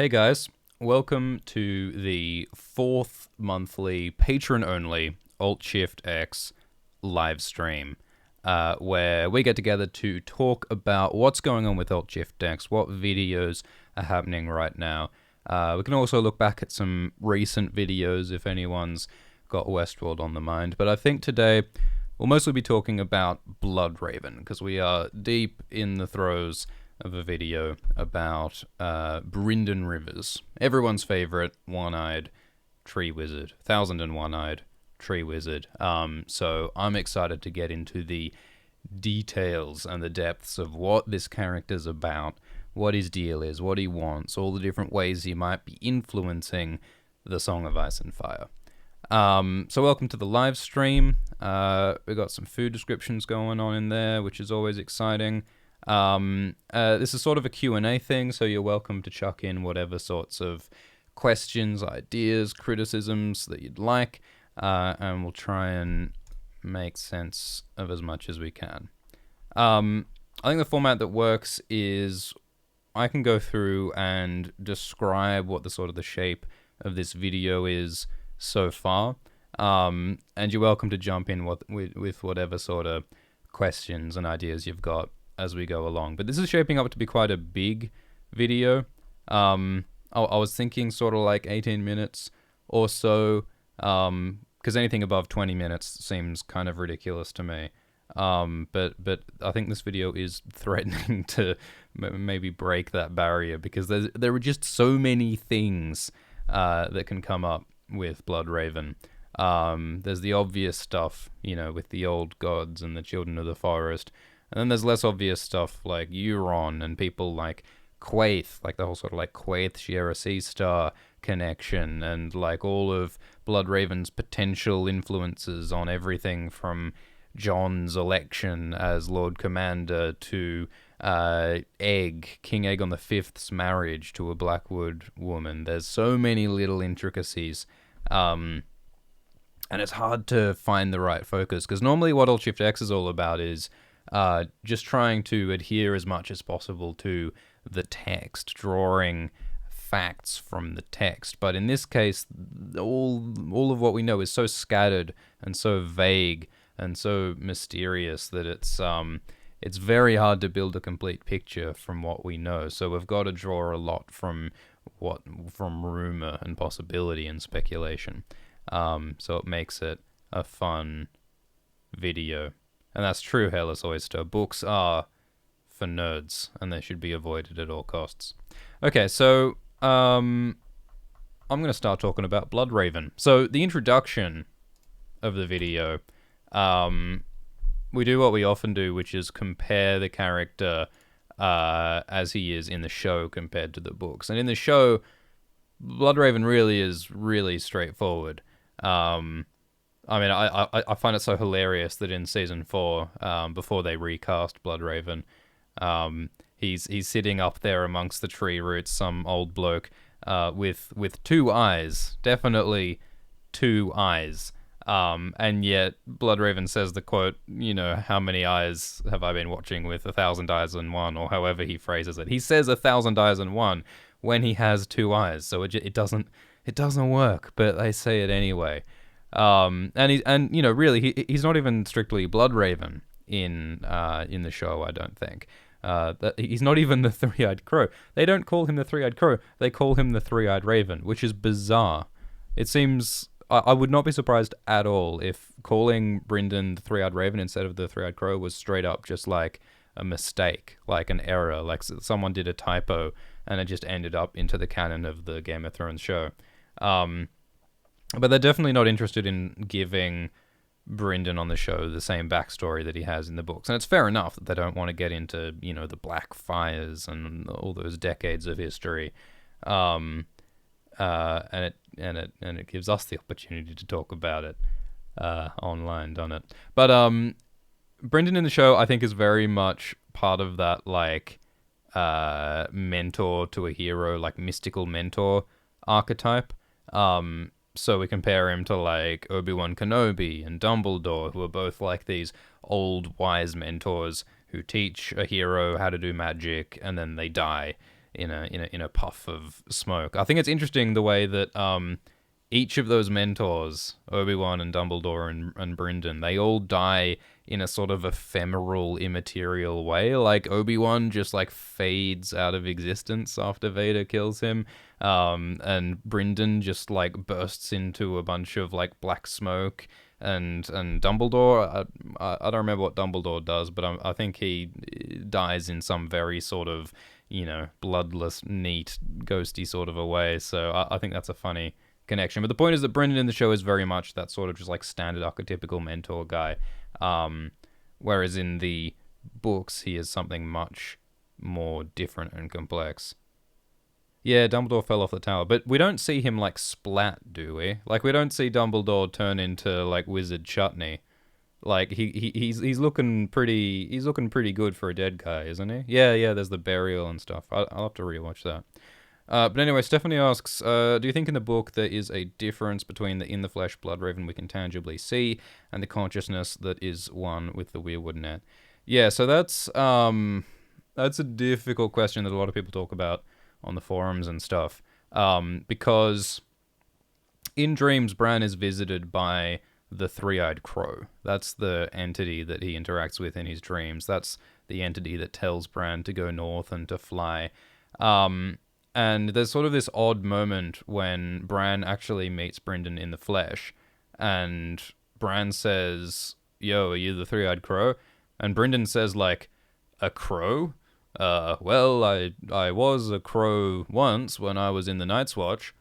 Hey guys, welcome to the fourth monthly patron-only Alt-Shift-X live stream, where we get together to talk about what's going on with Alt-Shift-X, what videos are happening right now. We can also look back at some recent videos if anyone's got Westworld on the mind, but I think today we'll mostly be talking about Bloodraven, because we are deep in the throes of a video about Brynden Rivers, everyone's favorite one-eyed tree wizard, 1001-eyed tree wizard. So I'm excited to get into the details and the depths of what this character's about, what his deal is, what he wants, all the different ways he might be influencing the Song of Ice and Fire. So welcome to the live stream. We got some food descriptions going on in there, which is always exciting. This is sort of a Q&A thing, so you're welcome to chuck in whatever sorts of questions, ideas, criticisms that you'd like, and we'll try and make sense of as much as we can. I think the format that works is I can go through and describe what the shape of this video is so far, and you're welcome to jump in with whatever sort of questions and ideas you've got as we go along. But this is shaping up to be quite a big video. I was thinking sort of like 18 minutes or so, because anything above 20 minutes seems kind of ridiculous to me. But I think this video is threatening to maybe break that barrier, because there are just so many things that can come up with Bloodraven. There's the obvious stuff, with the old gods and the children of the forest. And then there's less obvious stuff like Euron and people like Quaithe, like the whole sort of like Quaithe share a sea star connection, and like all of Bloodraven's potential influences on everything from Jon's election as Lord Commander to King Egg on the Fifth's marriage to a Blackwood woman. There's so many little intricacies, and it's hard to find the right focus, because normally what Alt-Shift-X is all about is just trying to adhere as much as possible to the text, drawing facts from the text. But in this case, all of what we know is so scattered and so vague and so mysterious that it's very hard to build a complete picture from what we know. So we've got to draw a lot from rumor and possibility and speculation. So it makes it a fun video. And that's true, Hairless Oyster. Books are for nerds, and they should be avoided at all costs. Okay, so I'm going to start talking about Bloodraven. So the introduction of the video, we do what we often do, which is compare the character as he is in the show compared to the books. And in the show, Bloodraven really is really straightforward. I find it so hilarious that in season 4, before they recast Bloodraven, he's sitting up there amongst the tree roots, some old bloke, with two eyes, definitely two eyes. And yet Bloodraven says the quote, how many eyes have I been watching with 1,000 eyes and one, or however he phrases it. He says 1,000 eyes and one when he has two eyes, so it doesn't work, but they say it anyway. Really, he's not even strictly Bloodraven in the show, I don't think. That he's not even the three-eyed crow. They don't call him the three-eyed crow. They call him the three-eyed raven, which is bizarre. It seems I would not be surprised at all if calling Brynden the three-eyed raven instead of the three-eyed crow was straight up just like a mistake, like an error, like someone did a typo and it just ended up into the canon of the Game of Thrones show. But they're definitely not interested in giving Brynden on the show the same backstory that he has in the books. And it's fair enough that they don't want to get into, the Black Fires and all those decades of history. And it gives us the opportunity to talk about it online, doesn't it? But Brynden in the show, I think, is very much part of that mentor to a hero, like mystical mentor archetype. So we compare him to like Obi-Wan Kenobi and Dumbledore, who are both like these old wise mentors who teach a hero how to do magic and then they die. in a puff of smoke. I think it's interesting the way that each of those mentors, Obi-Wan and Dumbledore and Brynden, they all die in a sort of ephemeral, immaterial way. Like, Obi-Wan just, like, fades out of existence after Vader kills him. And Brynden just, like, bursts into a bunch of, like, black smoke. And Dumbledore, I don't remember what Dumbledore does, but I think he dies in some very sort of, bloodless, neat, ghosty sort of a way. So I think that's a funny connection. But the point is that Brynden in the show is very much that sort of just like standard archetypical mentor guy, whereas in the books he is something much more different and complex. Yeah, Dumbledore fell off the tower, but we don't see him like splat, do we? Like, we don't see Dumbledore turn into like wizard chutney. Like, he's looking pretty good for a dead guy, isn't he? Yeah. There's the burial and stuff. I'll have to rewatch that. But anyway, Stephanie asks, do you think in the book there is a difference between the in-the-flesh Bloodraven we can tangibly see and the consciousness that is one with the weirwood net? Yeah, so that's a difficult question that a lot of people talk about on the forums and stuff, because in dreams, Bran is visited by the three-eyed crow. That's the entity that he interacts with in his dreams. That's the entity that tells Bran to go north and to fly. And there's sort of this odd moment when Bran actually meets Brynden in the flesh, and Bran says, "Yo, are you the three-eyed crow?" And Brynden says, like, "A crow? Well, I was a crow once when I was in the Night's Watch."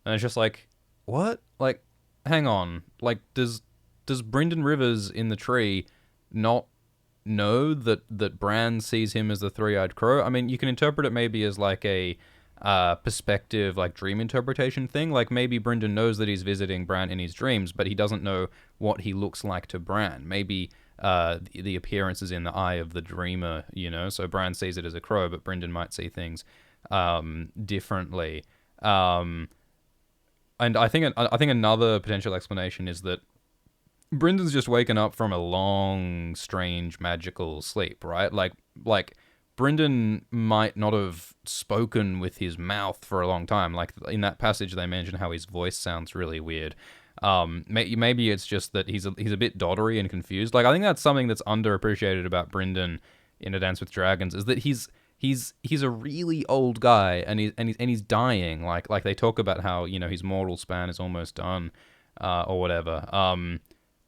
And it's just like, what? Like, hang on. Like, does Brynden Rivers in the tree not know that Bran sees him as the three-eyed crow? I mean, you can interpret it maybe as like a perspective, like dream interpretation thing. Like, maybe Brynden knows that he's visiting Bran in his dreams, but he doesn't know what he looks like to Bran. Maybe the appearance is in the eye of the dreamer, so Bran sees it as a crow, but Brynden might see things differently. And I think another potential explanation is that Brynden's just waken up from a long, strange, magical sleep, right? Like Brynden might not have spoken with his mouth for a long time. Like, in that passage, they mention how his voice sounds really weird. Maybe it's just that he's a bit doddery and confused. Like, I think that's something that's underappreciated about Brynden in A Dance with Dragons, is that he's a really old guy, and he's dying. Like they talk about how his mortal span is almost done, or whatever.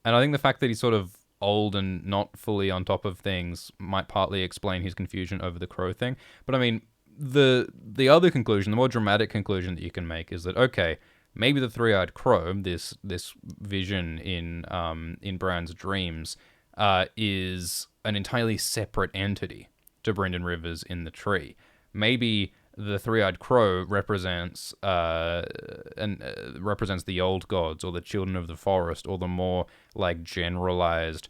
And I think the fact that he's sort of old and not fully on top of things might partly explain his confusion over the crow thing. But I mean, the other conclusion, the more dramatic conclusion that you can make, is that, okay, maybe the three-eyed crow, this vision in Bran's dreams, is an entirely separate entity to Brynden Rivers in the tree. Maybe the three-eyed crow represents represents the old gods, or the children of the forest, or the more like generalized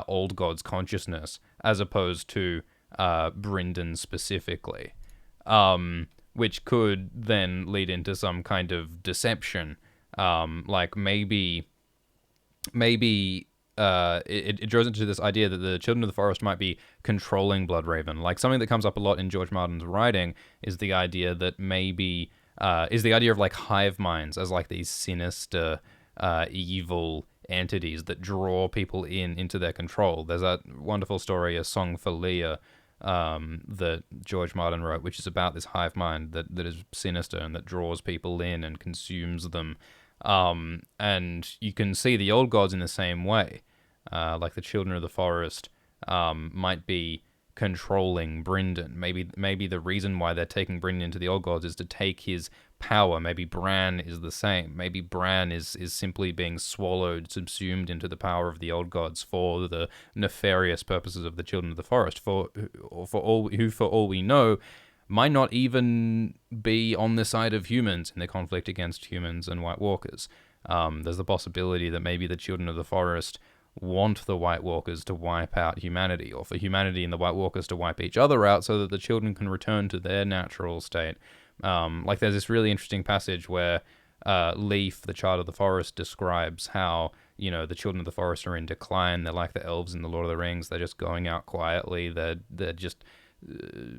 old gods consciousness, as opposed to Brynden specifically, which could then lead into some kind of deception. Like maybe it draws into this idea that the children of the forest might be controlling Bloodraven. Like, something that comes up a lot in George Martin's writing is the idea that maybe is the idea of like hive minds as like these sinister, evil entities that draw people into their control. There's that wonderful story, A Song for Leah, that George Martin wrote, which is about this hive mind that is sinister and that draws people in and consumes them. And you can see the old gods in the same way. Like the children of the forest might be controlling Brynden. Maybe the reason why they're taking Brynden into the old gods is to take his power. Maybe Bran is the same. Maybe Bran is simply being swallowed, subsumed into the power of the old gods for the nefarious purposes of the children of the forest. For all we know, might not even be on the side of humans in the conflict against humans and White Walkers. There's the possibility that maybe the children of the forest want the White Walkers to wipe out humanity, or for humanity and the White Walkers to wipe each other out so that the children can return to their natural state. Like, there's this really interesting passage where Leaf, the child of the forest, describes how, the children of the forest are in decline. They're like the elves in the Lord of the Rings. They're just going out quietly. They're just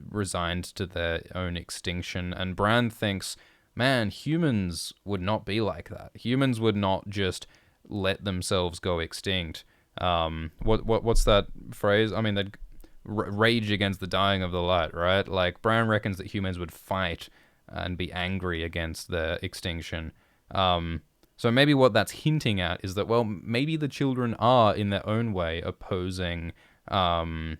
resigned to their own extinction. And Bran thinks, man, humans would not be like that. Humans would not just let themselves go extinct. What's that phrase? I mean, they'd rage against the dying of the light, right? Like, Bran reckons that humans would fight and be angry against their extinction. So maybe what that's hinting at is that, well, maybe the children are, in their own way, opposing the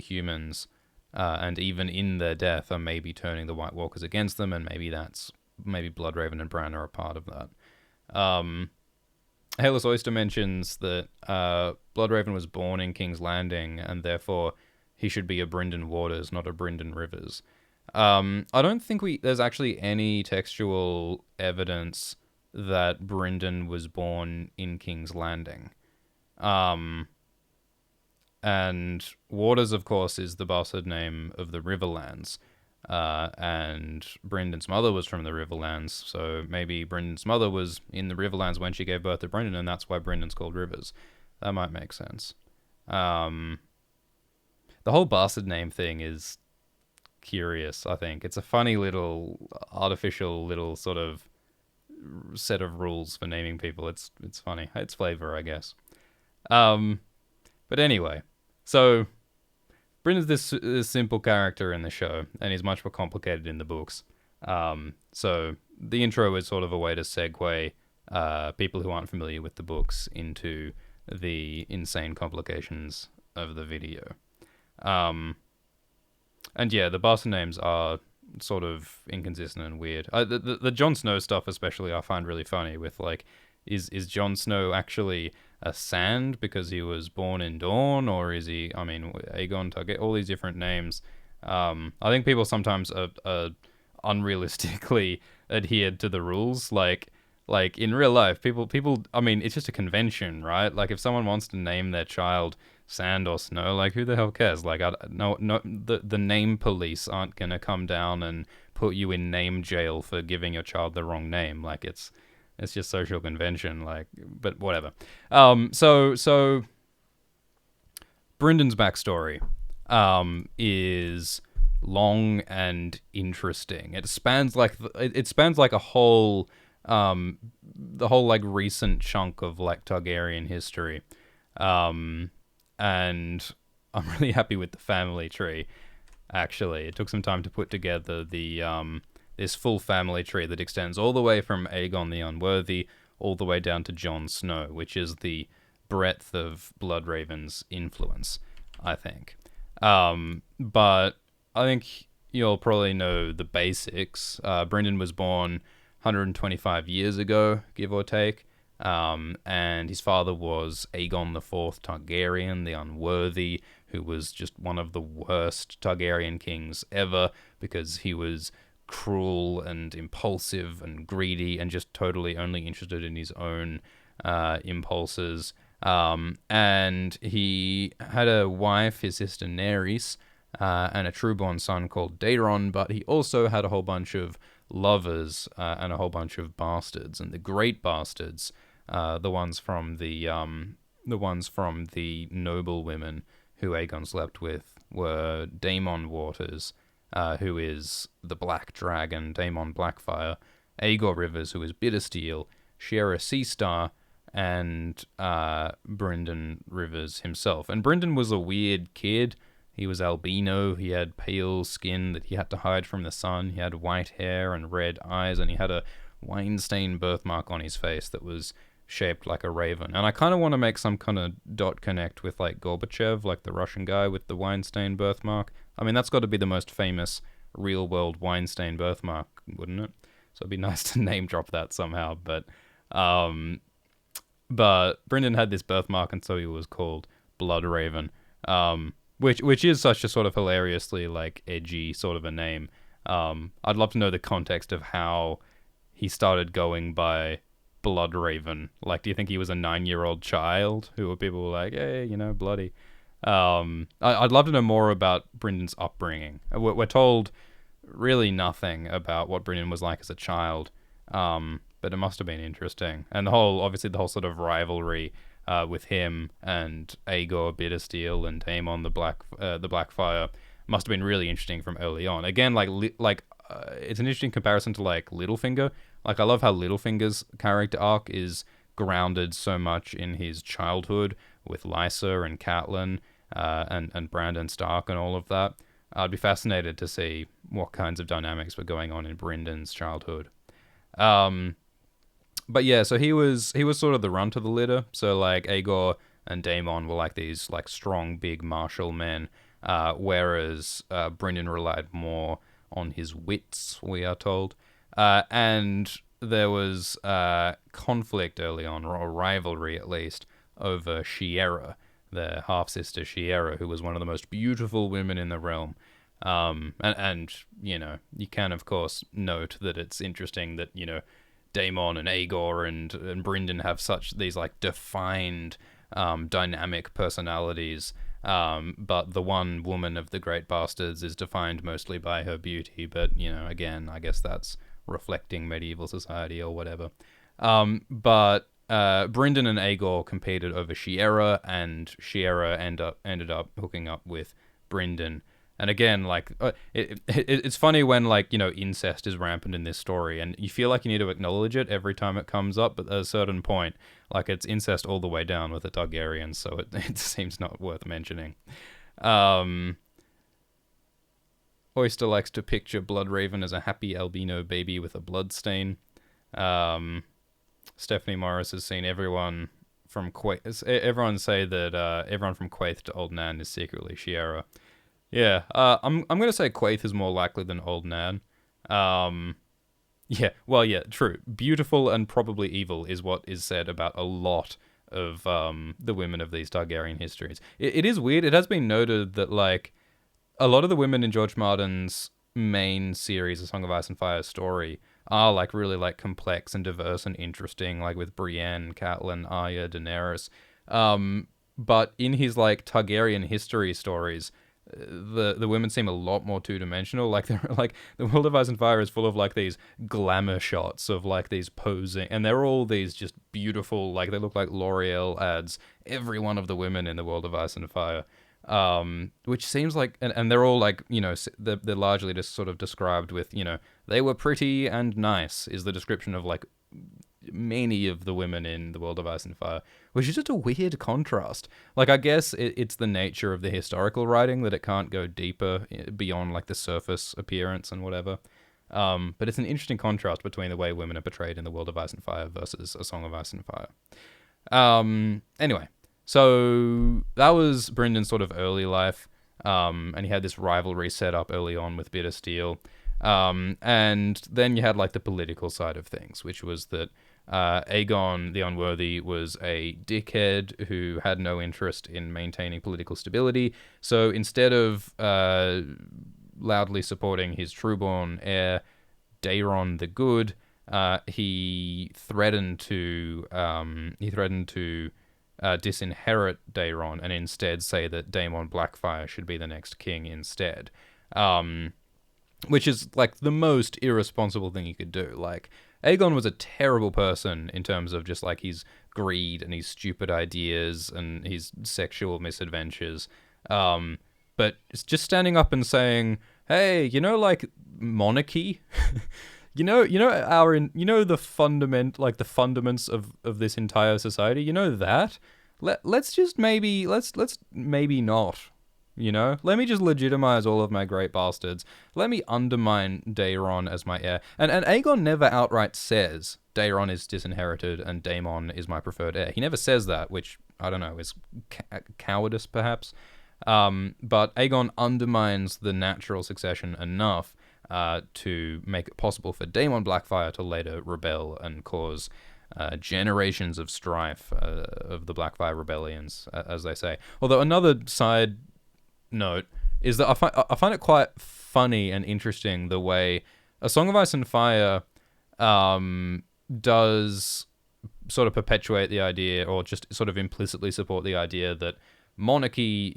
humans, and even in their death are maybe turning the White Walkers against them, and maybe Bloodraven and Bran are a part of that. Hayless Oyster mentions that Bloodraven was born in King's Landing, and therefore he should be a Brynden Waters, not a Brynden Rivers. I don't think there's actually any textual evidence that Brynden was born in King's Landing. And Waters, of course, is the bastard name of the Riverlands. And Brynden's mother was from the Riverlands, so maybe Brynden's mother was in the Riverlands when she gave birth to Brynden, and that's why Brynden's called Rivers. That might make sense. The whole bastard name thing is curious, I think. It's a funny little, artificial little sort of set of rules for naming people. It's funny. It's flavor, I guess. But anyway, so Brynden's this simple character in the show, and he's much more complicated in the books. So the intro is sort of a way to segue people who aren't familiar with the books into the insane complications of the video. And yeah, the bastard names are sort of inconsistent and weird. The Jon Snow stuff especially I find really funny, with like, is Jon Snow actually a Sand because he was born in Dawn, or is he, I mean, Aegon Targaryen, all these different names. I think people sometimes are unrealistically adhered to the rules. Like in real life, people, I mean, it's just a convention, right? Like, if someone wants to name their child Sand or Snow, like, who the hell cares? Like, the name police aren't gonna come down and put you in name jail for giving your child the wrong name. Like, it's just social convention, like, but whatever. So Brynden's backstory is long and interesting. It spans like a whole the whole like recent chunk of like Targaryen history. And I'm really happy with the family tree. Actually, it took some time to put together the this full family tree that extends all the way from Aegon the Unworthy all the way down to Jon Snow, which is the breadth of Bloodraven's influence, I think. But I think you'll probably know the basics. Brynden was born 125 years ago, give or take. And his father was Aegon IV Targaryen, the Unworthy, who was just one of the worst Targaryen kings ever, because he was cruel and impulsive and greedy and just totally only interested in his own impulses. And he had a wife, his sister Nerys, and a trueborn son called Daeron, but he also had a whole bunch of lovers and a whole bunch of bastards. And the great bastards, the ones from the noble women who Aegon slept with, were Daemon Waters, who is the Black Dragon, Daemon Blackfire, Aegor Rivers, who is Bittersteel, Shiera Seastar, and Brynden Rivers himself. And Brynden was a weird kid. He was albino, he had pale skin that he had to hide from the sun, he had white hair and red eyes, and he had a wine-stained birthmark on his face that was shaped like a raven. And I kind of want to make some kind of dot connect with like Gorbachev, like the Russian guy with the wine-stained birthmark. I mean, that's got to be the most famous real-world wine-stained birthmark, wouldn't it? So it'd be nice to name drop that somehow. But Brynden had this birthmark, and so he was called Bloodraven, which is such a sort of hilariously like edgy sort of a name. I'd love to know the context of how he started going by Bloodraven. Like, do you think he was a 9-year-old child who people were like, hey, you know, bloody? I'd love to know more about Brynden's upbringing. We're told really nothing about what Brynden was like as a child, but it must have been interesting. And the whole sort of rivalry with him and Aegor Bittersteel and Daemon the Blackfire must have been really interesting from early on. Again, it's an interesting comparison to like Littlefinger. Like I love how Littlefinger's character arc is grounded so much in his childhood with Lysa and Catelyn and Brandon Stark and all of that. I'd be fascinated to see what kinds of dynamics were going on in Bryndon's childhood. But yeah, so he was sort of the runt of the litter. So like Aegor and Daemon were like these like strong, big martial men, whereas Bryndon relied more on his wits, we are told. And there was conflict early on, or rivalry at least, over Shiera, their half-sister Shiera, who was one of the most beautiful women in the realm. And you know, you can of course note that it's interesting that, you know, Daemon and Aegor and Bryndon have such these like defined dynamic personalities, but the one woman of the Great Bastards is defined mostly by her beauty. But, you know, again, I guess that's reflecting medieval society or whatever. But Bryndon and Aegor competed over Shiera, and Shiera ended up hooking up with Bryndon. And again, like it's funny when, like, you know, incest is rampant in this story, and you feel like you need to acknowledge it every time it comes up. But at a certain point, like, it's incest all the way down with the Targaryens, so it seems not worth mentioning. Oyster likes to picture Bloodraven as a happy albino baby with a blood stain. Stephanie Morris has seen everyone from everyone say that everyone from Quaithe to Old Nan is secretly Shiera. Yeah, I'm gonna say Quaithe is more likely than Old Nan. Yeah, well, yeah, true. Beautiful and probably evil is what is said about a lot of the women of these Targaryen histories. It is weird. It has been noted that, like, a lot of the women in George Martin's main series, A Song of Ice and Fire story, are like really like complex and diverse and interesting, like with Brienne, Catelyn, Arya, Daenerys. But in his like Targaryen history stories, the women seem a lot more two-dimensional. Like they're like the World of Ice and Fire is full of like these glamour shots of like these posing, and they're all these just beautiful, like they look like L'Oreal ads. Every one of the women in the World of Ice and Fire, which seems like, and they're all like, you know, they're largely just sort of described with, you know, they were pretty and nice is the description of like many of the women in the World of Ice and Fire, which is just a weird contrast. Like, I guess it's the nature of the historical writing that it can't go deeper beyond like the surface appearance and whatever. But it's an interesting contrast between the way women are portrayed in the World of Ice and Fire versus A Song of Ice and Fire. Anyway, so that was Bryndon's sort of early life, and he had this rivalry set up early on with Bittersteel. And then you had like the political side of things, which was that Aegon the Unworthy was a dickhead who had no interest in maintaining political stability. So instead of loudly supporting his trueborn heir, Daeron the Good, he threatened to disinherit Daeron and instead say that Daemon Blackfire should be the next king instead. Which is like the most irresponsible thing you could do. Like, Aegon was a terrible person in terms of just like his greed and his stupid ideas and his sexual misadventures. But it's just standing up and saying, "Hey, you know, like monarchy, you know the fundaments of this entire society. You know that. Let's maybe not." You know, let me just legitimize all of my great bastards. Let me undermine Daeron as my heir. And Aegon never outright says Daeron is disinherited and Daemon is my preferred heir. He never says that, which, I don't know, is cowardice perhaps. But Aegon undermines the natural succession enough to make it possible for Daemon Blackfire to later rebel and cause generations of strife of the Blackfire rebellions, as they say. Although another side note is that I find it quite funny and interesting the way A Song of Ice and Fire does sort of perpetuate the idea, or just sort of implicitly support the idea, that monarchy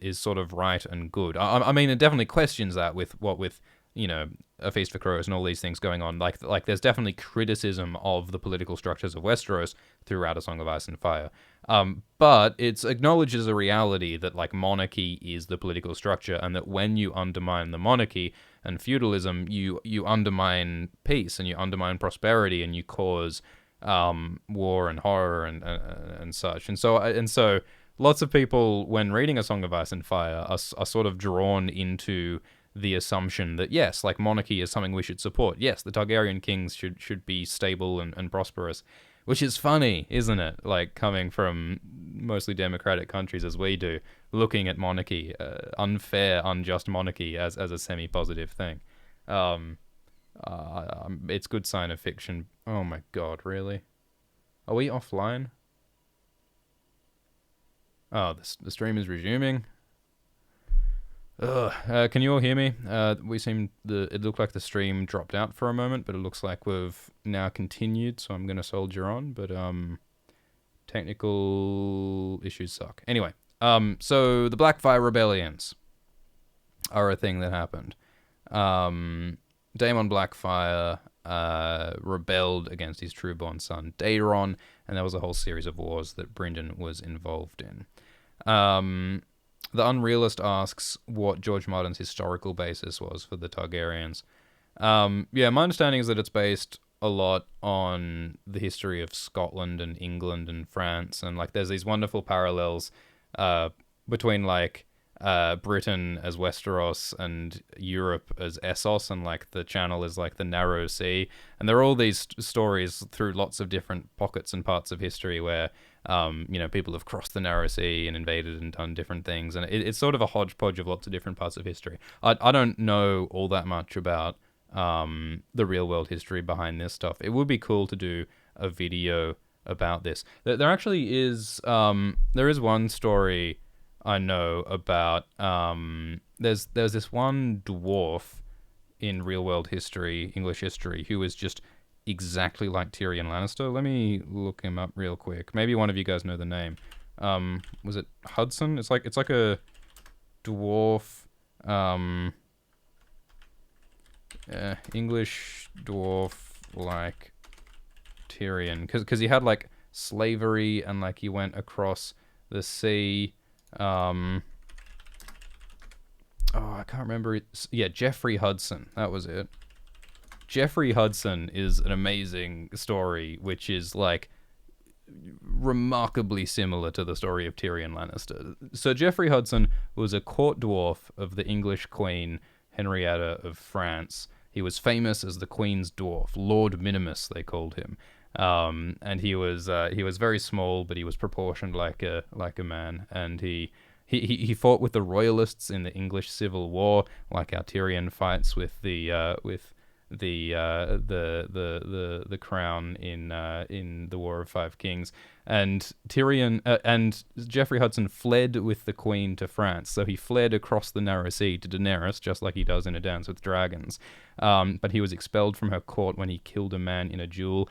is sort of right and good. I mean, it definitely questions that with you know, A Feast for Crows and all these things going on. Like there's definitely criticism of the political structures of Westeros throughout A Song of Ice and Fire. But it acknowledges a reality that like monarchy is the political structure, and that when you undermine the monarchy and feudalism, you undermine peace and you undermine prosperity and you cause war and horror and such. And so lots of people, when reading A Song of Ice and Fire, are sort of drawn into the assumption that, yes, like monarchy is something we should support. Yes, the Targaryen kings should be stable and prosperous, which is funny, isn't it? Like, coming from mostly democratic countries as we do, looking at monarchy, unfair, unjust monarchy as a semi-positive thing. It's good sign of fiction. Oh my god, really? Are we offline? Oh, the stream is resuming. Can you all hear me? It looked like the stream dropped out for a moment, but it looks like we've now continued, so I'm gonna soldier on, but technical issues suck. Anyway, so the Blackfire Rebellions are a thing that happened. Daemon Blackfire rebelled against his true-born son Daeron, and there was a whole series of wars that Brynden was involved in. The Unrealist asks what George Martin's historical basis was for the Targaryens. Yeah, my understanding is that it's based a lot on the history of Scotland and England and France, and like there's these wonderful parallels between like Britain as Westeros and Europe as Essos, and like the Channel is like the Narrow Sea, and there are all these stories through lots of different pockets and parts of history where people have crossed the Narrow Sea and invaded and done different things, and it's sort of a hodgepodge of lots of different parts of history. I don't know all that much about the real world history behind this stuff. It would be cool to do a video about this. There actually is there is one story I know about. There's this one dwarf in real world history, English history, who is just exactly like Tyrion Lannister. Let me look him up real quick. Maybe one of you guys know the name. Was it Hudson? It's like a dwarf, English dwarf like Tyrion, because he had like slavery and like he went across the sea. I can't remember. Yeah, Geoffrey Hudson. That was it. Geoffrey Hudson is an amazing story, which is like remarkably similar to the story of Tyrion Lannister. So Geoffrey Hudson was a court dwarf of the English queen Henrietta of France. He was famous as the Queen's dwarf, Lord Minimus they called him. And he was very small, but he was proportioned like a man, and he fought with the royalists in the English Civil War, like how Tyrion fights with the crown in the War of Five Kings. And Tyrion and Geoffrey Hudson fled with the Queen to France, so he fled across the Narrow Sea to Daenerys, just like he does in A Dance with Dragons. But he was expelled from her court when he killed a man in a duel.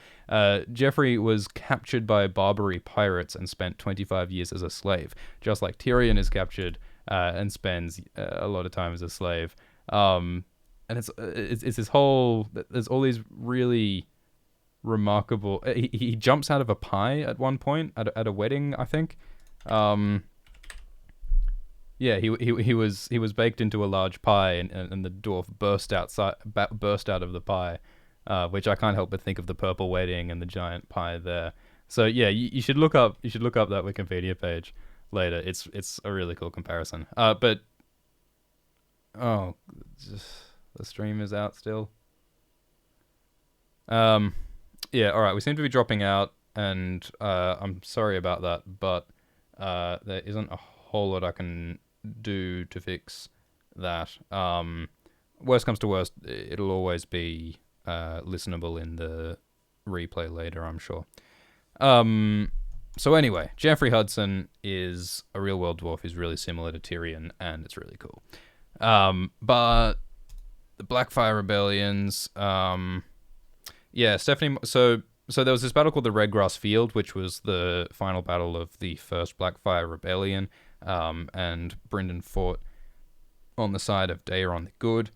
Geoffrey was captured by Barbary pirates and spent 25 years as a slave, just like Tyrion is captured and spends a lot of time as a slave. And it's this whole, there's all these really remarkable, he jumps out of a pie at one point at a wedding, I think. Yeah, he was baked into a large pie, and the dwarf burst out of the pie, which I can't help but think of the Purple Wedding and the giant pie there. So yeah, you should look up that Wikipedia page later. It's a really cool comparison. But the stream is out still. Yeah, all right. We seem to be dropping out, and I'm sorry about that, but there isn't a whole lot I can do to fix that. Worst comes to worst, it'll always be listenable in the replay later, I'm sure. So anyway, Geoffrey Hudson is a real-world dwarf who's really similar to Tyrion, and it's really cool. But the Blackfire Rebellions, yeah, Stephanie. So there was this battle called the Redgrass Field, which was the final battle of the first Blackfire Rebellion, and Brynden fought on the side of Daeron the Good.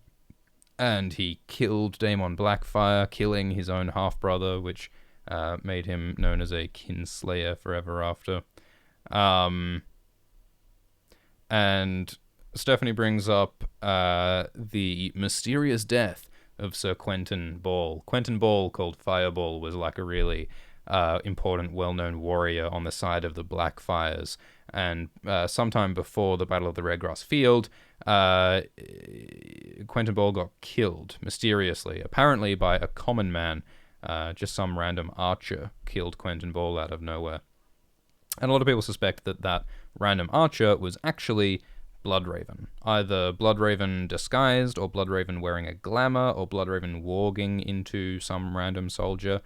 and he killed Daemon Blackfire, killing his own half-brother, which made him known as a kinslayer forever after. And Stephanie brings up the mysterious death of Sir Quentin Ball. Quentin Ball, called Fireball, was like a really important, well-known warrior on the side of the Blackfires. And sometime before the Battle of the Redgrass Field, Quentin Ball got killed mysteriously, apparently by a common man. Just some random archer killed Quentin Ball out of nowhere. And a lot of people suspect that that random archer was actually Bloodraven. Either Bloodraven disguised, or Bloodraven wearing a glamour, or Bloodraven warging into some random soldier.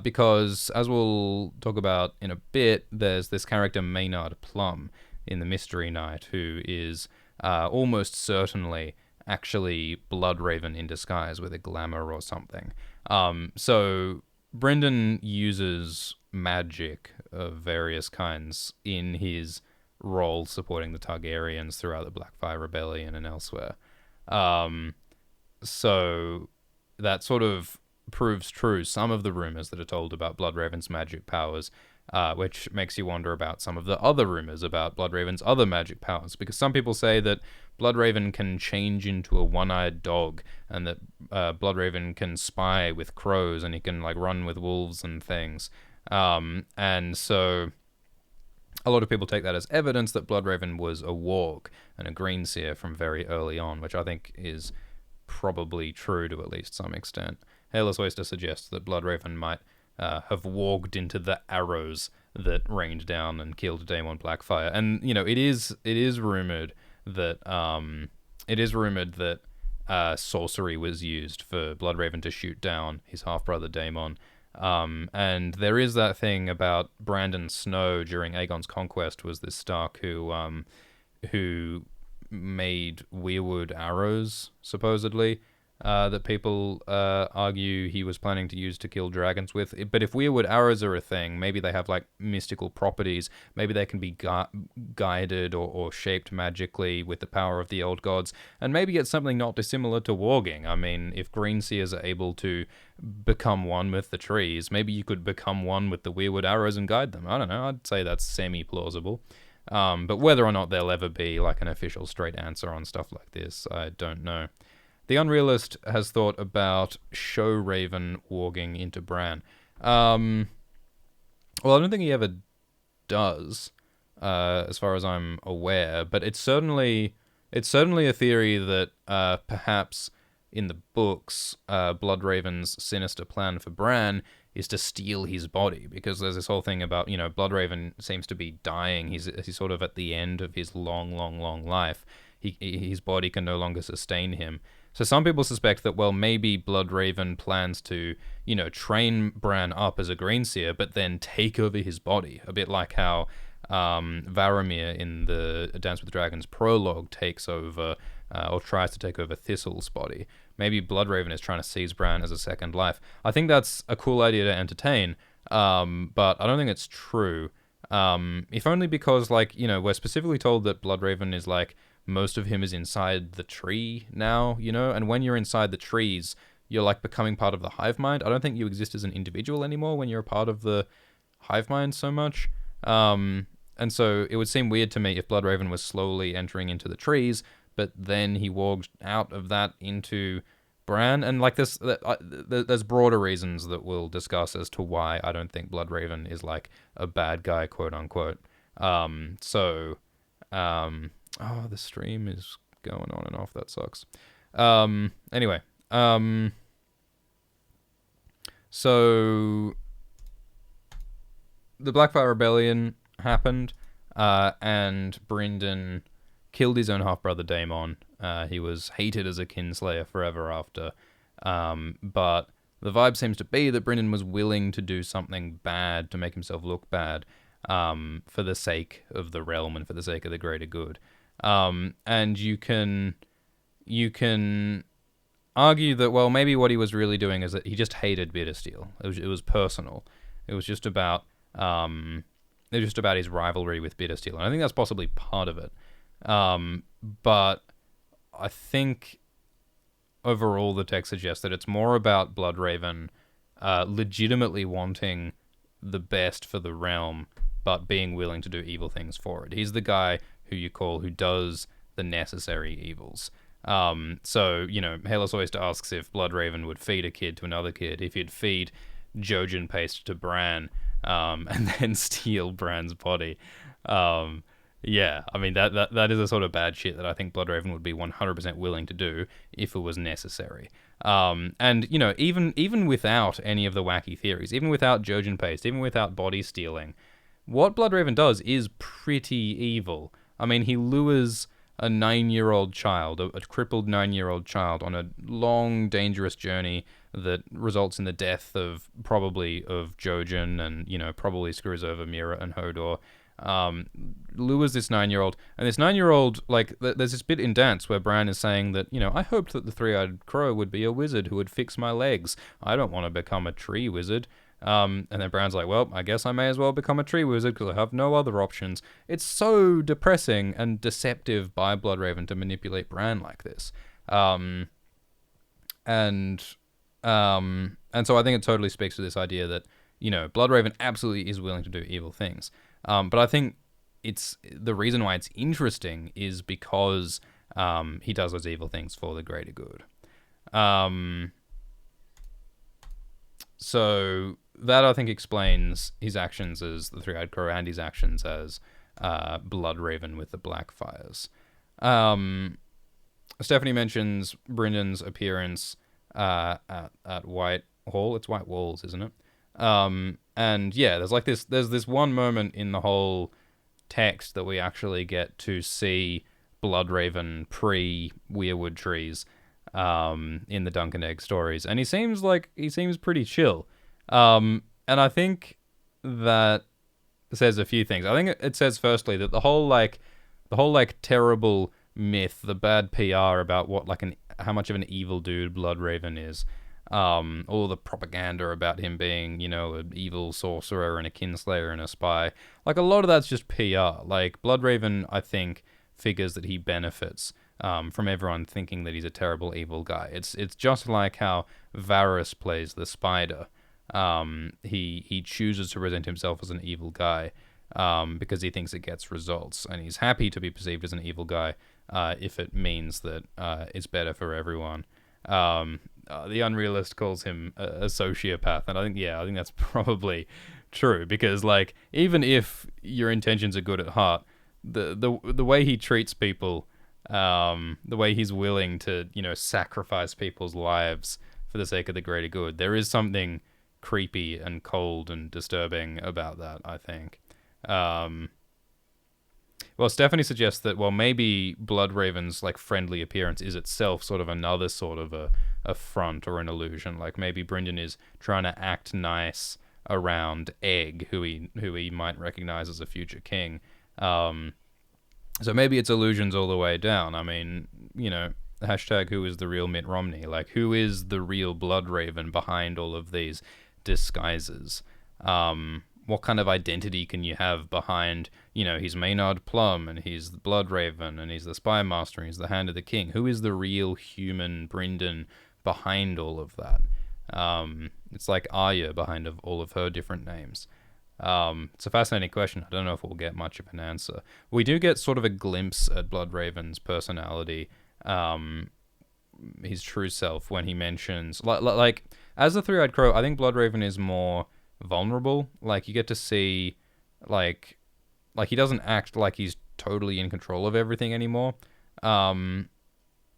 Because, as we'll talk about in a bit, there's this character Maynard Plum in the Mystery Knight, who is almost certainly actually Bloodraven in disguise with a glamour or something. So Brendan uses magic of various kinds in his role supporting the Targaryens throughout the Blackfire Rebellion and elsewhere. So that sort of proves true some of the rumors that are told about Bloodraven's magic powers, which makes you wonder about some of the other rumors about Bloodraven's other magic powers, because some people say that Bloodraven can change into a one-eyed dog, and that Bloodraven can spy with crows, and he can like run with wolves and things. And so a lot of people take that as evidence that Bloodraven was a warg and a greenseer from very early on, which I think is probably true to at least some extent. Hairless Oyster suggests that Bloodraven might have warged into the arrows that rained down and killed Daemon Blackfire. And you know, it is rumored that sorcery was used for Bloodraven to shoot down his half brother Daemon. And there is that thing about Brandon Snow during Aegon's conquest, was this Stark who made weirwood arrows, supposedly, that people argue he was planning to use to kill dragons with. But if weirwood arrows are a thing, maybe they have like mystical properties. Maybe they can be guided or shaped magically with the power of the old gods. And maybe it's something not dissimilar to warging. I mean, if greenseers are able to become one with the trees, maybe you could become one with the weirwood arrows and guide them. I don't know. I'd say that's semi-plausible. But whether or not there'll ever be like an official straight answer on stuff like this, I don't know. The Unrealist has thought about Show Raven warging into Bran. Well, I don't think he ever does, as far as I'm aware. But it's certainly a theory that perhaps in the books, Bloodraven's sinister plan for Bran is to steal his body, because there's this whole thing about, you know, Bloodraven seems to be dying. He's sort of at the end of his long life. His body can no longer sustain him. So some people suspect that, well, maybe Bloodraven plans to, you know, train Bran up as a greenseer, but then take over his body. A bit like how Varamir in the Dance with Dragons prologue takes over, or tries to take over Thistle's body. Maybe Bloodraven is trying to seize Bran as a second life. I think that's a cool idea to entertain, but I don't think it's true. If only because, like, you know, we're specifically told that Bloodraven is like, most of him is inside the tree now, you know? And when you're inside the trees, you're like becoming part of the hive mind. I don't think you exist as an individual anymore when you're a part of the hive mind so much. And so it would seem weird to me if Bloodraven was slowly entering into the trees, but then he walked out of that into Bran. And like this, there's broader reasons that we'll discuss as to why I don't think Bloodraven is like a bad guy, quote unquote. Oh, the stream is going on and off. That sucks. Anyway. So the Blackfire Rebellion happened, and Brynden killed his own half-brother Daemon. He was hated as a kinslayer forever after. But the vibe seems to be that Brynden was willing to do something bad to make himself look bad, for the sake of the realm and for the sake of the greater good. And you can argue that, well, maybe what he was really doing is that he just hated Bittersteel. It was personal. It was just about his rivalry with Bittersteel, and I think that's possibly part of it. But I think overall the text suggests that it's more about Bloodraven legitimately wanting the best for the realm, but being willing to do evil things for it. He's the guy who does the necessary evils. So, Halos Oyster asks if Bloodraven would feed a kid to another kid, if he'd feed Jojen paste to Bran, and then steal Bran's body. Yeah, I mean, that is a sort of bad shit that I think Bloodraven would be 100% willing to do if it was necessary. And, even without any of the wacky theories, even without Jojen paste, even without body stealing, what Bloodraven does is pretty evil. I mean, he lures a 9-year-old child, a crippled 9-year-old child, on a long, dangerous journey that results in the death of Jojen and, probably screws over Mira and Hodor. Lures this 9-year-old, and this 9-year-old, there's this bit in Dance where Bran is saying that, I hoped that the three-eyed crow would be a wizard who would fix my legs. I don't want to become a tree wizard. And then Bran's like, well, I guess I may as well become a tree wizard because I have no other options. It's so depressing and deceptive by Bloodraven to manipulate Bran like this. And so I think it totally speaks to this idea that, Bloodraven absolutely is willing to do evil things. But I think the reason why it's interesting is because he does those evil things for the greater good. So that, I think, explains his actions as the Three-Eyed Crow and his actions as Bloodraven with the Blackfires. Stephanie mentions Bryndon's appearance at White Hall. It's White Walls, isn't it? And yeah, there's this one moment in the whole text that we actually get to see Bloodraven pre-Weirwood Trees in the Dunk and Egg stories, and he seems pretty chill. And I think that says a few things. I think it says firstly that the whole terrible myth, the bad PR about how much of an evil dude Bloodraven is, all the propaganda about him being, an evil sorcerer and a kinslayer and a spy, a lot of that's just PR. Bloodraven, I think, figures that he benefits from everyone thinking that he's a terrible evil guy. It's just like how Varys plays the Spider. He chooses to present himself as an evil guy because he thinks it gets results, and he's happy to be perceived as an evil guy if it means that it's better for everyone. The Unrealist calls him a sociopath, and I think that's probably true, because even if your intentions are good at heart, the way he treats people, the way he's willing to sacrifice people's lives for the sake of the greater good, there is something creepy and cold and disturbing about that, I think. Well, Stephanie suggests that, maybe Bloodraven's friendly appearance is itself sort of another sort of a front or an illusion. Maybe Bryndon is trying to act nice around Egg, who he might recognize as a future king. So maybe it's illusions all the way down. I mean, hashtag who is the real Mitt Romney? Who is the real Bloodraven behind all of these disguises? What kind of identity can you have behind, he's Maynard Plum, and he's the Bloodraven, and he's the Spy Master, and he's the Hand of the King? Who is the real human Bryndon behind all of that? It's like Arya behind all of her different names. It's a fascinating question. I don't know if we'll get much of an answer. We do get sort of a glimpse at Bloodraven's personality, his true self, when he mentions, as the Three-Eyed Crow, I think Bloodraven is more vulnerable. You get to see, he doesn't act like he's totally in control of everything anymore,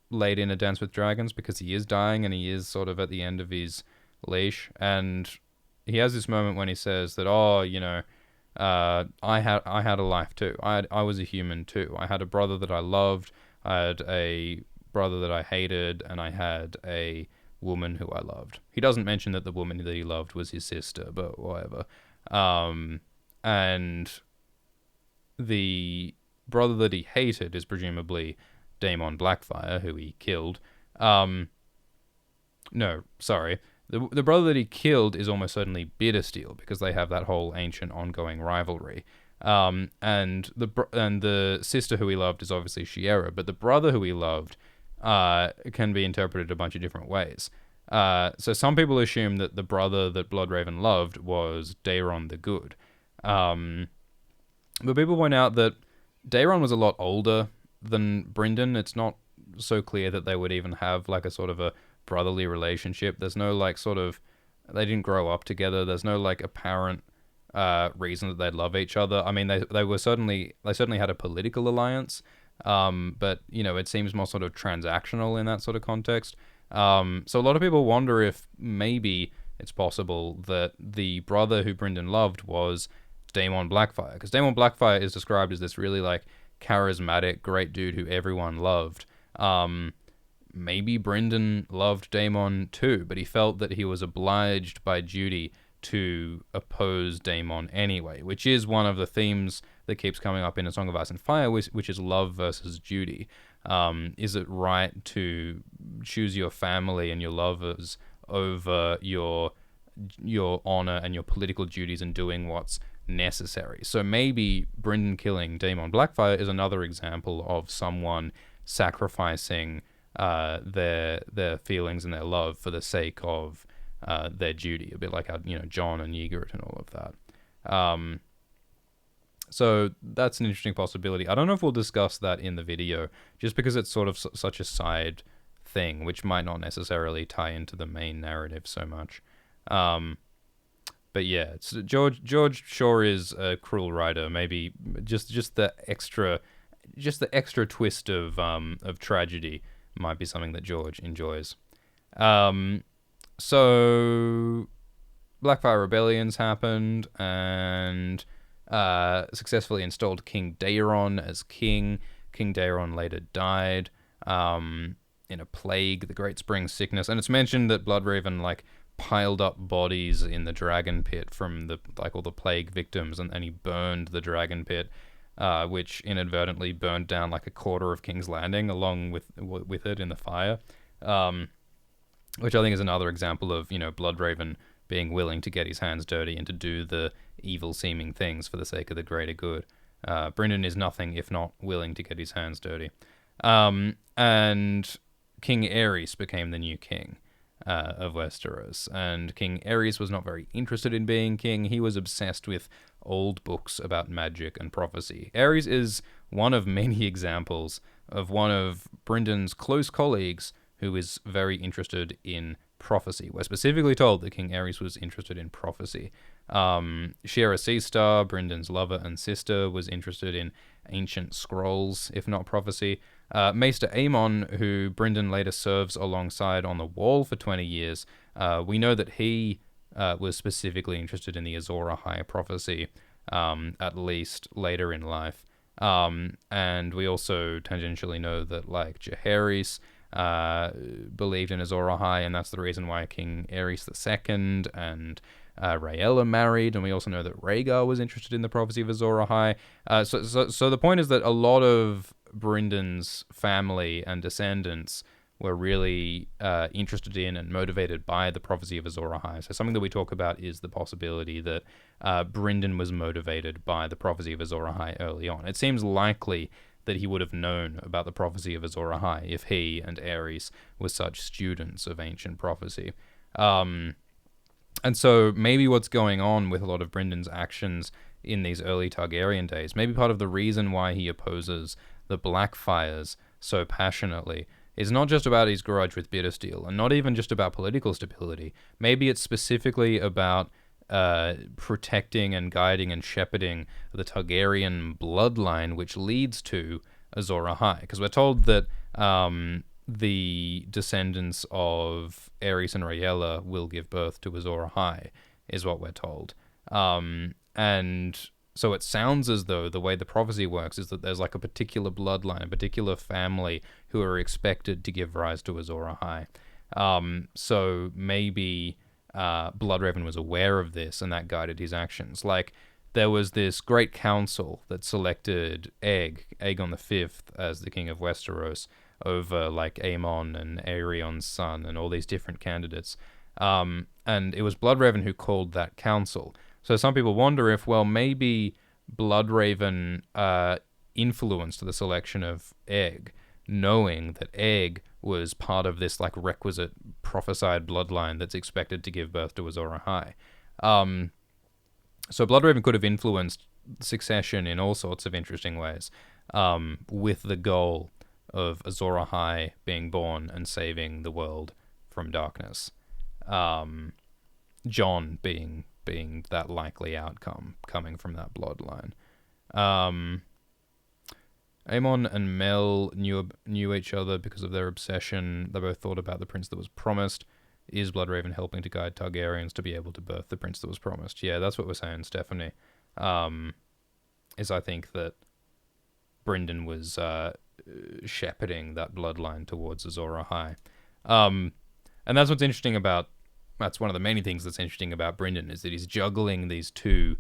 late in A Dance with Dragons, because he is dying and he is sort of at the end of his leash, and he has this moment when he says that, I had a life too. I was a human too. I had a brother that I loved. I had a brother that I hated, and I had a woman who I loved. He doesn't mention that the woman that he loved was his sister, but whatever. And the brother that he hated is presumably Daemon Blackfire, who he killed. No, sorry. The brother that he killed is almost certainly Bittersteel, because they have that whole ancient ongoing rivalry. And the sister who he loved is obviously Shiera, but the brother who he loved can be interpreted a bunch of different ways. So some people assume that the brother that Bloodraven loved was Daeron the Good. But people point out that Daeron was a lot older than Brynden. It's not so clear that they would even have like a sort of a brotherly relationship. There's no like sort of, they didn't grow up together. There's no like apparent reason that they'd love each other. I mean, they certainly had a political alliance, but you know, it seems more sort of transactional in that sort of context. So a lot of people wonder if maybe it's possible that the brother who Brynden loved was Daemon Blackfire, because Daemon Blackfire is described as this really like charismatic, great dude who everyone loved. Maybe Brynden loved Daemon too, but he felt that he was obliged by duty to oppose Daemon anyway, which is one of the themes that keeps coming up in A Song of Ice and Fire, which is love versus duty. Is it right to choose your family and your lovers over your honor and your political duties and doing what's necessary? So maybe Brynden killing Daemon Blackfire is another example of someone sacrificing their feelings and their love for the sake of their duty, a bit like how, you know, Jon and Ygritte and all of that. So that's an interesting possibility. I don't know if we'll discuss that in the video, just because it's sort of such a side thing, which might not necessarily tie into the main narrative so much. But yeah, George sure is a cruel writer. Maybe just the extra twist of tragedy might be something that George enjoys. So Blackfire rebellions happened, and successfully installed King Daeron as king. King Daeron later died in a plague, the Great Spring Sickness, and it's mentioned that Bloodraven like piled up bodies in the dragon pit from the all the plague victims, and he burned the dragon pit, which inadvertently burned down like a quarter of King's Landing along with it in the fire, which I think is another example of, you know, Bloodraven being willing to get his hands dirty and to do the evil-seeming things for the sake of the greater good. Brynden is nothing if not willing to get his hands dirty. And King Aerys became the new king of Westeros, and King Aerys was not very interested in being king. He was obsessed with old books about magic and prophecy. Aerys is one of many examples of one of Brynden's close colleagues who is very interested in prophecy. We're specifically told that King Aerys was interested in prophecy. Shiera Seastar, Brynden's lover and sister, was interested in ancient scrolls, if not prophecy. Maester Aemon, who Brynden later serves alongside on the wall for 20 years, we know that he was specifically interested in the Azor Ahai prophecy, at least later in life. And we also tangentially know that like Jaehaerys believed in Azor Ahai, and that's the reason why King Aerys II and Rhaella married, and we also know that Rhaegar was interested in the prophecy of Azor Ahai. So the point is that a lot of Brynden's family and descendants were really interested in and motivated by the prophecy of Azor Ahai. So something that we talk about is the possibility that Brynden was motivated by the prophecy of Azor Ahai early on. It seems likely that he would have known about the prophecy of Azor Ahai if he and Aerys were such students of ancient prophecy. And so maybe what's going on with a lot of Bryden's actions in these early Targaryen days, maybe part of the reason why he opposes the Blackfires so passionately, is not just about his grudge with Bittersteel, and not even just about political stability. Maybe it's specifically about protecting and guiding and shepherding the Targaryen bloodline, which leads to Azor Ahai. Because we're told that the descendants of Aerys and Rhaella will give birth to Azor Ahai, is what we're told. And so it sounds as though the way the prophecy works is that there's like a particular bloodline, a particular family who are expected to give rise to Azor Ahai. So maybe Bloodraven was aware of this, and that guided his actions. Like, there was this great council that selected Aegon V, as the king of Westeros, over like Aemon and Aerion's son and all these different candidates. And it was Bloodraven who called that council. So some people wonder if, well, maybe Bloodraven influenced the selection of Egg, knowing that Egg was part of this like requisite prophesied bloodline that's expected to give birth to Azor Ahai. So Bloodraven could have influenced succession in all sorts of interesting ways, with the goal of Azor Ahai being born and saving the world from darkness. Jon being that likely outcome coming from that bloodline. Aemon and Mel knew each other because of their obsession. They both thought about the prince that was promised. Is Bloodraven helping to guide Targaryens to be able to birth the prince that was promised? Yeah, that's what we're saying, Stephanie. Is I think that Brynden was shepherding that bloodline towards Azor Ahai. And that's what's interesting about... That's one of the many things that's interesting about Brynden, is that he's juggling these two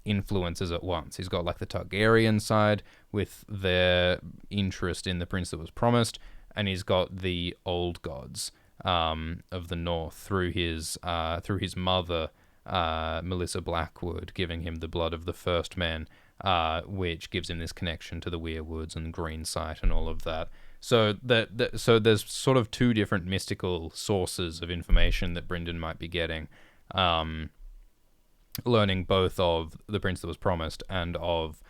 influences at once. He's got like the Targaryen side with their interest in the prince that was promised, and he's got the old gods of the north through his mother, Melissa Blackwood, giving him the blood of the first men, which gives him this connection to the Weirwoods and Green Sight and all of that. So so there's sort of two different mystical sources of information that Brynden might be getting, learning both of the prince that was promised and of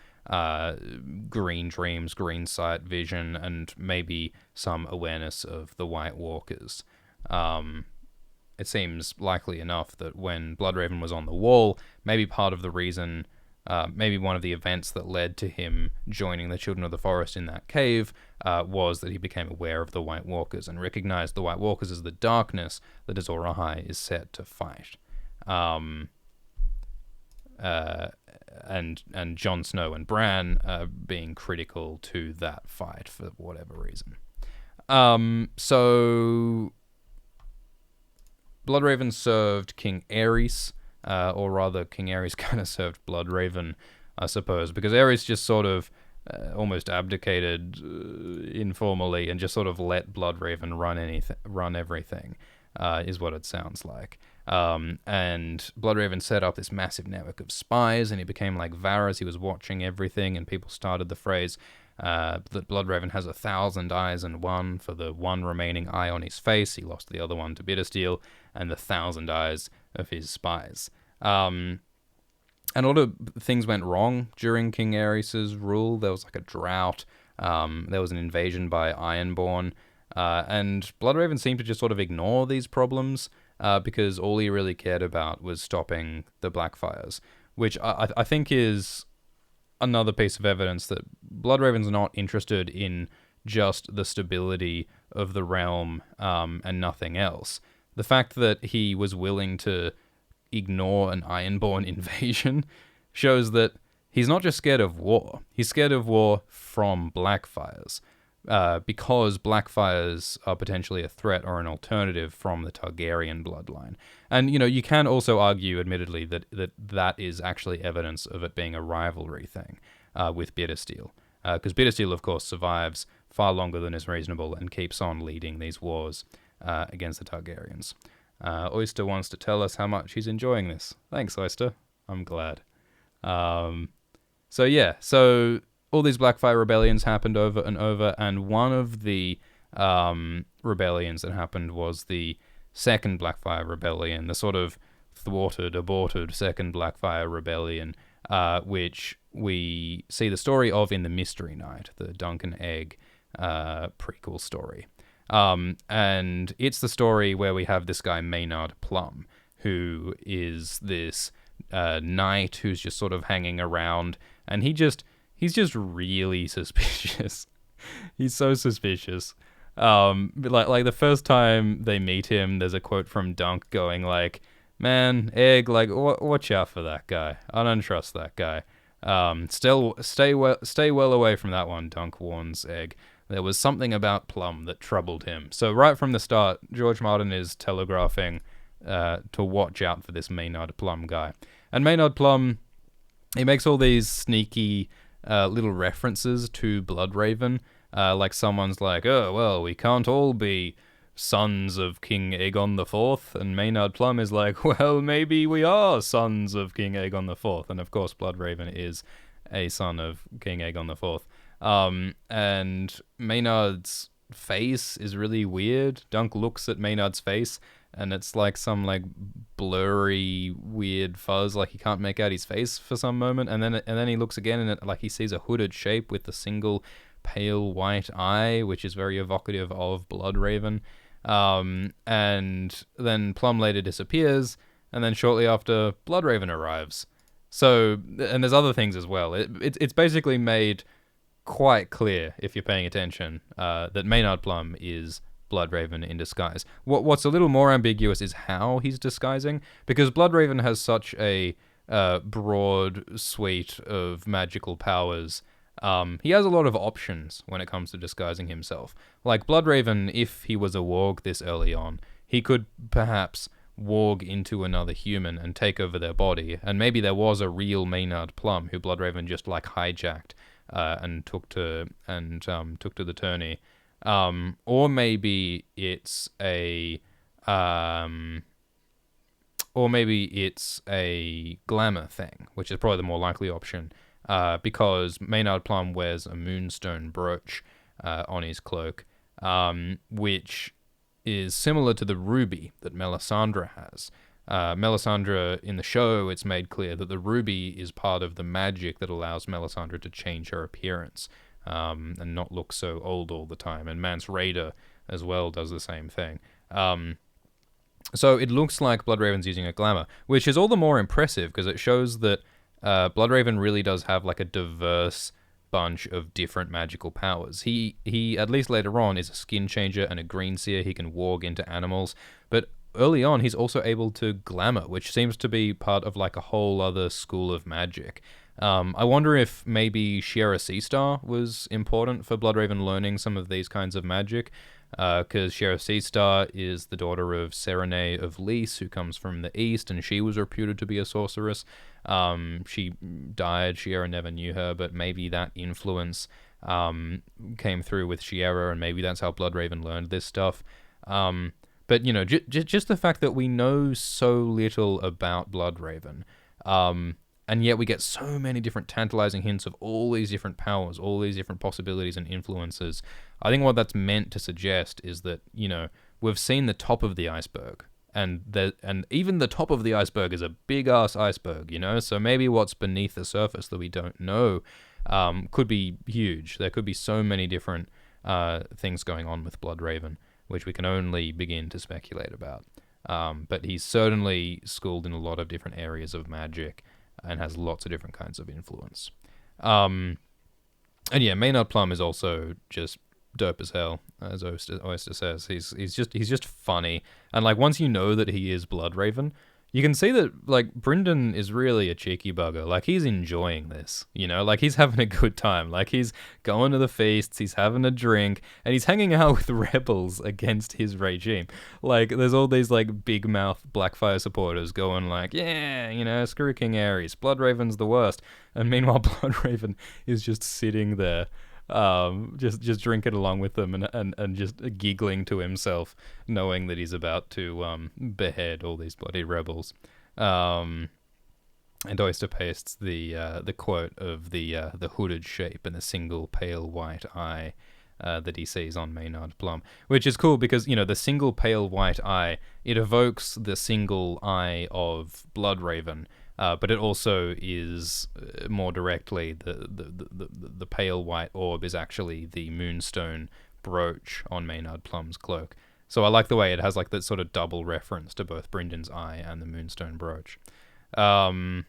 green dreams, green sight, vision, and maybe some awareness of the White Walkers. It seems likely enough that when Bloodraven was on the wall, maybe part of the reason, maybe one of the events that led to him joining the Children of the Forest in that cave was that he became aware of the White Walkers and recognized the White Walkers as the darkness that Azor Ahai is set to fight. And Jon Snow and Bran being critical to that fight for whatever reason. So Bloodraven served King Aerys, or rather King Aerys kind of served Bloodraven, I suppose, because Aerys just sort of almost abdicated informally and just sort of let Bloodraven run everything, is what it sounds like. And Bloodraven set up this massive network of spies, and he became like Varys. He was watching everything, and people started the phrase that Bloodraven has 1,000 eyes and one. For the one remaining eye on his face, he lost the other one to Bittersteel, and the 1,000 eyes of his spies. And a lot of things went wrong during King Aerys' rule. There was like a drought. There was an invasion by Ironborn. And Bloodraven seemed to just sort of ignore these problems, because all he really cared about was stopping the Blackfires, which I think is another piece of evidence that Bloodraven's not interested in just the stability of the realm and nothing else. The fact that he was willing to ignore an Ironborn invasion shows that he's not just scared of war. He's scared of war from Blackfires, because Blackfires are potentially a threat or an alternative from the Targaryen bloodline. And, you know, you can also argue, admittedly, that is actually evidence of it being a rivalry thing with Bittersteel. Because Bittersteel, of course, survives far longer than is reasonable and keeps on leading these wars against the Targaryens. Oyster wants to tell us how much he's enjoying this. Thanks, Oyster. I'm glad. So all these Blackfire rebellions happened over and over, and one of the rebellions that happened was the second Blackfire rebellion, the sort of thwarted, aborted second Blackfire rebellion, which we see the story of in the Mystery Knight, the Duncan Egg prequel story. And it's the story where we have this guy Maynard Plum, who is this knight who's just sort of hanging around, and he's just really suspicious. He's so suspicious. Like the first time they meet him, there's a quote from Dunk going like, "Man, Egg, like watch out for that guy. I don't trust that guy. Stay well away from that one." Dunk warns Egg. There was something about Plum that troubled him. So right from the start, George Martin is telegraphing to watch out for this Maynard Plum guy. And Maynard Plum, he makes all these sneaky little references to Bloodraven. Like someone's like, "Oh, well, we can't all be sons of King Aegon IV." And Maynard Plum is like, "Well, maybe we are sons of King Aegon IV." And of course, Bloodraven is a son of King Aegon IV. And Maynard's face is really weird. Dunk looks at Maynard's face, and it's like some like blurry, weird fuzz. Like he can't make out his face for some moment, and then he looks again, and like he sees a hooded shape with a single pale white eye, which is very evocative of Bloodraven. And then Plum later disappears, and then shortly after, Bloodraven arrives. So, and there's other things as well. It's basically made quite clear, if you're paying attention, that Maynard Plum is Bloodraven in disguise. What's a little more ambiguous is how he's disguising, because Bloodraven has such a broad suite of magical powers. He has a lot of options when it comes to disguising himself. Like Bloodraven, if he was a warg this early on, he could perhaps warg into another human and take over their body, and maybe there was a real Maynard Plum who Bloodraven just like hijacked and took to the tourney. Or maybe it's a glamour thing, which is probably the more likely option, because Maynard Plum wears a moonstone brooch on his cloak, which is similar to the ruby that Melisandre has. Melisandre, in the show, it's made clear that the ruby is part of the magic that allows Melisandre to change her appearance and not look so old all the time. And Mance Rayder as well does the same thing. So it looks like Bloodraven's using a glamour, which is all the more impressive because it shows that Bloodraven really does have like a diverse bunch of different magical powers. He at least later on is a skin changer and a green seer. He can warg into animals, but early on he's also able to glamour, which seems to be part of like a whole other school of magic. I wonder if maybe Shiera Seastar was important for Bloodraven learning some of these kinds of magic, because Shiera Seastar is the daughter of Serenay of Lys, who comes from the east, and she was reputed to be a sorceress. She died, Shiera never knew her, but maybe that influence came through with Shiera, and maybe that's how Bloodraven learned this stuff. But, you know, just the fact that we know so little about Bloodraven, and yet we get so many different tantalizing hints of all these different powers, all these different possibilities and influences. I think what that's meant to suggest is that, you know, we've seen the top of the iceberg, and even the top of the iceberg is a big-ass iceberg, you know? So maybe what's beneath the surface that we don't know could be huge. There could be so many different things going on with Bloodraven, which we can only begin to speculate about. But he's certainly schooled in a lot of different areas of magic and has lots of different kinds of influence. And yeah, Maynard Plum is also just dope as hell, as Oyster says. He's just funny, and like once you know that he is Bloodraven, you can see that like Brynden is really a cheeky bugger. Like he's enjoying this, you know, like he's having a good time. Like he's going to the feasts, he's having a drink, and he's hanging out with rebels against his regime. Like there's all these like big mouth Blackfire supporters going like, yeah, you know, screw King Aerys, Bloodraven's the worst. And meanwhile, Bloodraven is just sitting there, just drinking along with them and just giggling to himself, knowing that he's about to behead all these bloody rebels. And Oyster pastes the quote of the hooded shape and the single pale white eye that he sees on Maynard Plum, which is cool because, you know, the single pale white eye, it evokes the single eye of Bloodraven. But it also is more directly the pale white orb is actually the moonstone brooch on Maynard Plum's cloak. So I like the way it has like that sort of double reference to both Brynden's eye and the moonstone brooch. And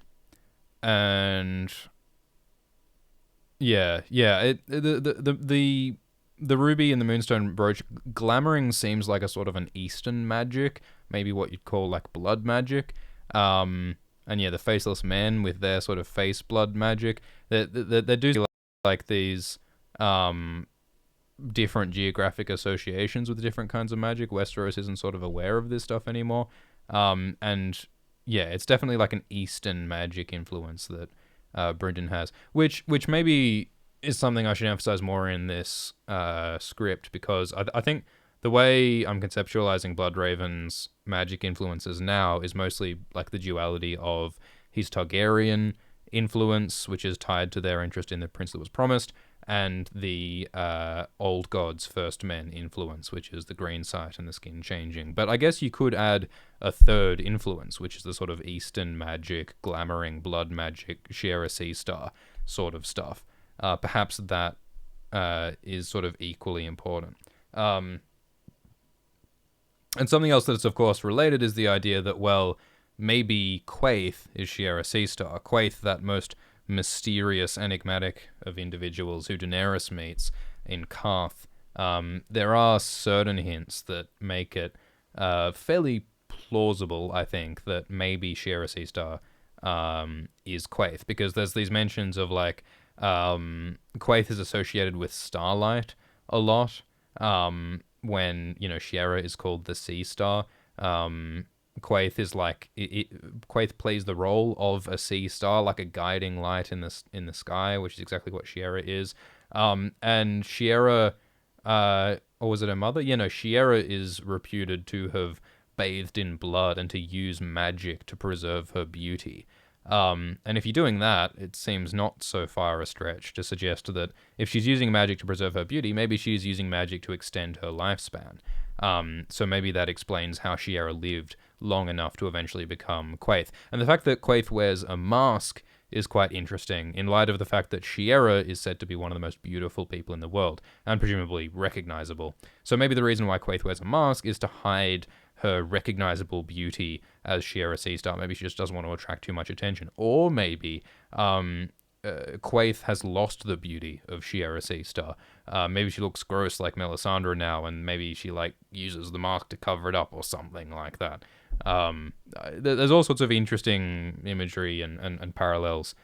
yeah, the ruby and the moonstone brooch, glamoring seems like a sort of an Eastern magic, maybe what you'd call like blood magic. And yeah, the faceless men with their sort of face blood magic, they do like these different geographic associations with different kinds of magic. Westeros isn't sort of aware of this stuff anymore. And yeah, it's definitely like an Eastern magic influence that Brynden has, which maybe is something I should emphasize more in this script, because I think the way I'm conceptualizing Bloodraven's magic influences now is mostly like the duality of his Targaryen influence, which is tied to their interest in the Prince that was promised, and the old gods, first men influence, which is the green sight and the skin changing. But I guess you could add a third influence, which is the sort of Eastern magic, glamoring blood magic, share a sea star sort of stuff. Perhaps that is sort of equally important. And something else that's of course related is the idea that, well, maybe Quaithe is Shiera Seastar. Quaithe, that most mysterious, enigmatic of individuals who Daenerys meets in Karth. There are certain hints that make it fairly plausible, I think, that maybe Shiera Seastar is Quaithe, because there's these mentions of, like, Quaithe is associated with starlight a lot, when, Shiera is called the Sea Star. Quaithe is like Quaithe plays the role of a sea star, like a guiding light in the sky, which is exactly what Shiera is. And Shiera, or was it her mother? Shiera is reputed to have bathed in blood and to use magic to preserve her beauty. And if you're doing that, it seems not so far a stretch to suggest that if she's using magic to preserve her beauty, maybe she's using magic to extend her lifespan. So maybe that explains how Shiera lived long enough to eventually become Quaithe. And the fact that Quaithe wears a mask is quite interesting, in light of the fact that Shiera is said to be one of the most beautiful people in the world, and presumably recognizable. So maybe the reason why Quaithe wears a mask is to hide her recognizable beauty as Shiera Seastar. Maybe she just doesn't want to attract too much attention. Or maybe Quaithe has lost the beauty of Shiera Seastar. Maybe she looks gross like Melisandre now, and maybe she uses the mask to cover it up or something like that. There's all sorts of interesting imagery and parallels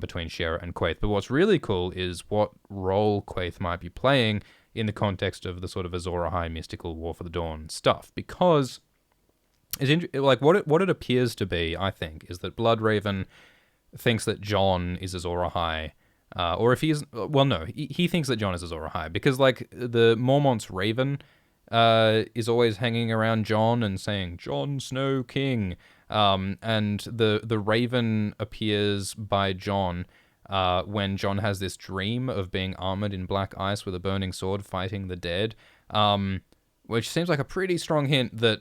between Shiera and Quaithe. But what's really cool is what role Quaithe might be playing in the context of the sort of Azor Ahai mystical War for the Dawn stuff, because what it appears to be, I think, is that Bloodraven thinks that Jon is Azor Ahai, or if he's he thinks that Jon is Azor Ahai, because the Mormont's Raven is always hanging around Jon and saying Jon Snow King, and the Raven appears by Jon when Jon has this dream of being armored in black ice with a burning sword fighting the dead, which seems like a pretty strong hint that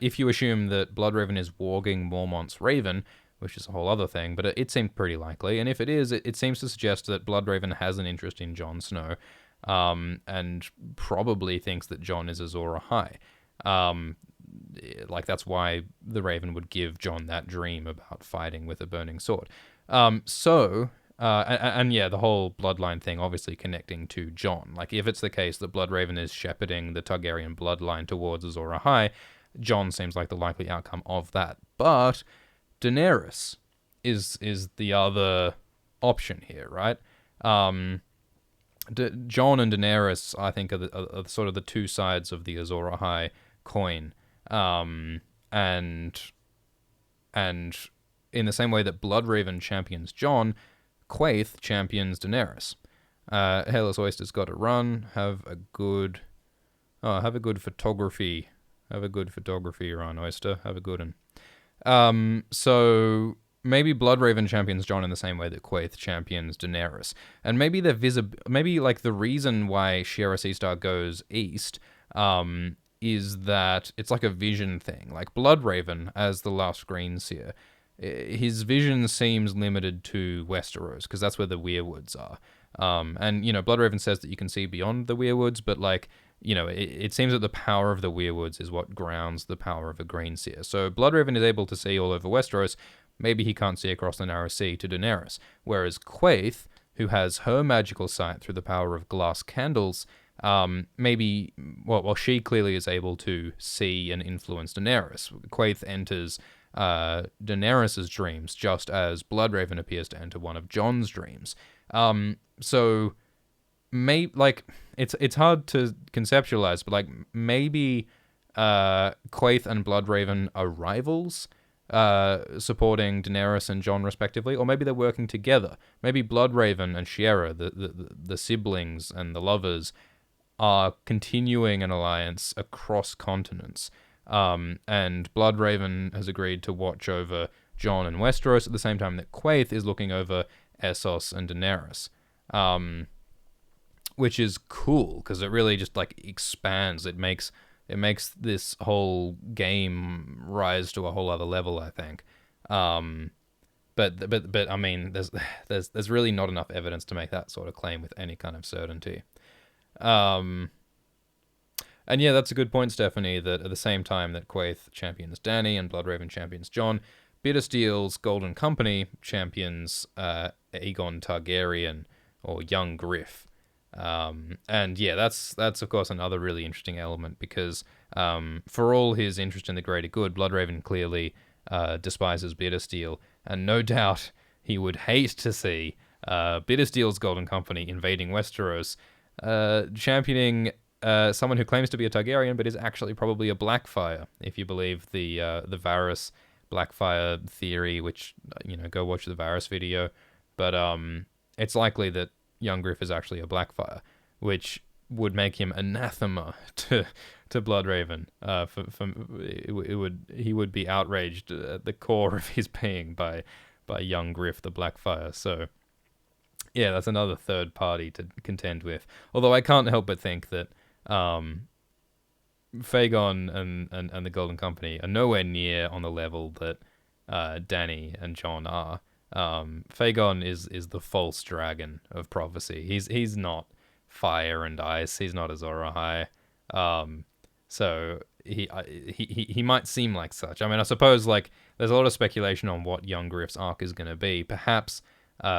if you assume that Bloodraven is warging Mormont's Raven, which is a whole other thing, but it seemed pretty likely. And if it is, it seems to suggest that Bloodraven has an interest in Jon Snow, and probably thinks that Jon is Azor Ahai. That's why the Raven would give Jon that dream about fighting with a burning sword. The whole bloodline thing obviously connecting to Jon. If it's the case that Bloodraven is shepherding the Targaryen bloodline towards Azor Ahai, Jon seems like the likely outcome of that. But Daenerys is the other option here, right? Jon and Daenerys, I think, are sort of the two sides of the Azor Ahai coin. And in the same way that Bloodraven champions Jon, Quaithe champions Daenerys. Hairless Oyster's got to run. Have a good photography. Have a good photography run, Oyster. Have a good one. So maybe Bloodraven champions Jon in the same way that Quaithe champions Daenerys. And maybe the reason why Shiera Seastar goes east is that it's like a vision thing. Like Bloodraven, as the last Greenseer, his vision seems limited to Westeros, because that's where the Weirwoods are. And Bloodraven says that you can see beyond the Weirwoods, but it seems that the power of the Weirwoods is what grounds the power of a Greenseer. So Bloodraven is able to see all over Westeros. Maybe he can't see across the Narrow Sea to Daenerys. Whereas Quaithe, who has her magical sight through the power of glass candles, she clearly is able to see and influence Daenerys. Quaithe enters Daenerys' dreams, just as Bloodraven appears to enter one of Jon's dreams. So it's hard to conceptualize, but maybe Quaithe and Bloodraven are rivals, supporting Daenerys and Jon respectively, or maybe they're working together. Maybe Bloodraven and Shiera, the siblings and the lovers, are continuing an alliance across continents. And Bloodraven has agreed to watch over Jon and Westeros at the same time that Quaithe is looking over Essos and Daenerys. which is cool because it really just like expands. It makes this whole game rise to a whole other level, I think. But I mean, there's really not enough evidence to make that sort of claim with any kind of certainty. And yeah, that's a good point, Stephanie, that at the same time that Quaithe champions Dany and Bloodraven champions Jon, Bittersteel's Golden Company champions Aegon Targaryen, or young Griff. And yeah, that's of course another really interesting element because for all his interest in the greater good, Bloodraven clearly despises Bittersteel, and no doubt he would hate to see Bittersteel's Golden Company invading Westeros, championing someone who claims to be a Targaryen but is actually probably a Blackfire, if you believe the Varys Blackfire theory, which, go watch the Varys video. But it's likely that young Griff is actually a Blackfire, which would make him anathema to Bloodraven. He would be outraged at the core of his being by young Griff the Blackfire. So yeah, that's another third party to contend with. Although I can't help but think that Fagon and the Golden Company are nowhere near on the level that Dany and Jon are. Fagon is the false dragon of prophecy. He's not fire and ice. He's not Azor Ahai. So he might seem like such. I mean, I suppose like there's a lot of speculation on what young Griff's arc is going to be. Perhaps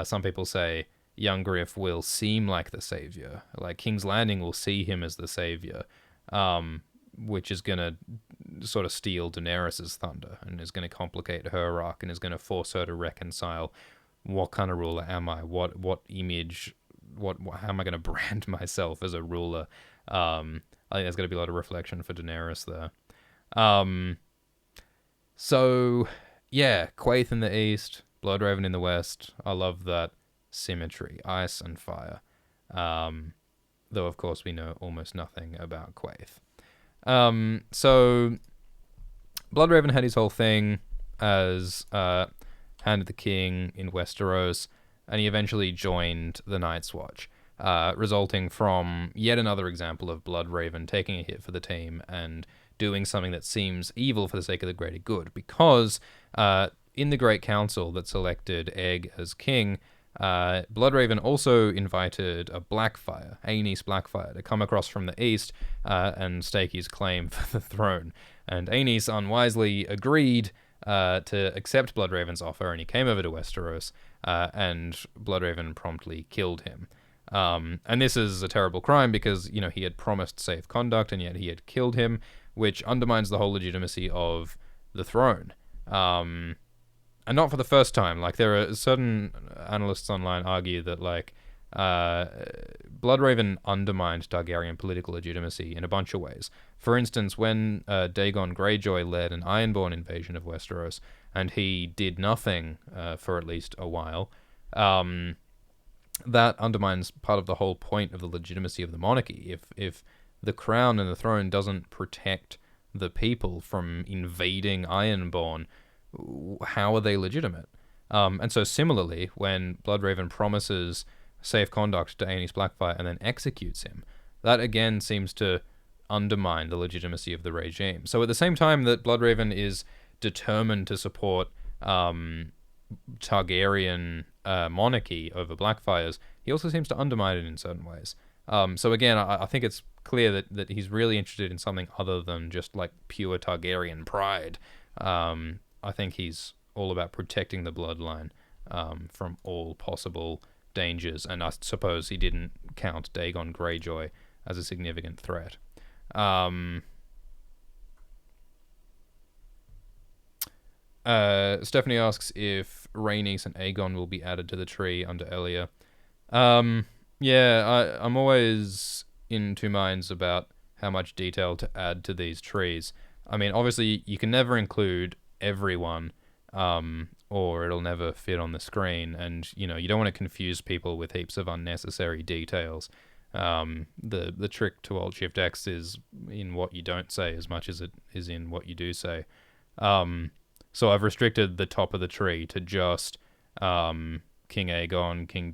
some people say young Griff will seem like the savior. Like King's Landing will see him as the savior, which is going to sort of steal Daenerys' thunder and is going to complicate her arc and is going to force her to reconcile what kind of ruler am I? What image? How am I going to brand myself as a ruler? I think there's going to be a lot of reflection for Daenerys there. So yeah, Quaithe in the east, Bloodraven in the west. I love that symmetry, ice and fire. Though of course we know almost nothing about Quaithe. So Bloodraven had his whole thing as Hand of the King in Westeros, and he eventually joined the Night's Watch, resulting from yet another example of Bloodraven taking a hit for the team and doing something that seems evil for the sake of the greater good. Because in the Great Council that selected Egg as king, Bloodraven also invited a Blackfire, Aenys Blackfire, to come across from the east and stake his claim for the throne. And Aenys unwisely agreed to accept Bloodraven's offer, and he came over to Westeros, and Bloodraven promptly killed him. And this is a terrible crime because, he had promised safe conduct, and yet he had killed him, which undermines the whole legitimacy of the throne. And not for the first time. Like, there are certain analysts online argue that, like, Bloodraven undermined Targaryen political legitimacy in a bunch of ways. For instance, when Dagon Greyjoy led an Ironborn invasion of Westeros, and he did nothing for at least a while, that undermines part of the whole point of the legitimacy of the monarchy. If the crown and the throne doesn't protect the people from invading Ironborn, how are they legitimate? And so similarly, when Bloodraven promises safe conduct to Aenys Blackfire and then executes him, that again seems to undermine the legitimacy of the regime. So at the same time that Bloodraven is determined to support Targaryen monarchy over Blackfires, he also seems to undermine it in certain ways. So again, I think it's clear that he's really interested in something other than just like pure Targaryen pride. I think he's all about protecting the bloodline from all possible dangers, and I suppose he didn't count Dagon Greyjoy as a significant threat. Stephanie asks if Rhaenys and Aegon will be added to the tree under Elia. Yeah, I'm always in two minds about how much detail to add to these trees. I mean, obviously, you can never include everyone, or it'll never fit on the screen, and you don't want to confuse people with heaps of unnecessary details. The trick to Alt-Shift-X is in what you don't say as much as it is in what you do say. So I've restricted the top of the tree to just King Aegon, King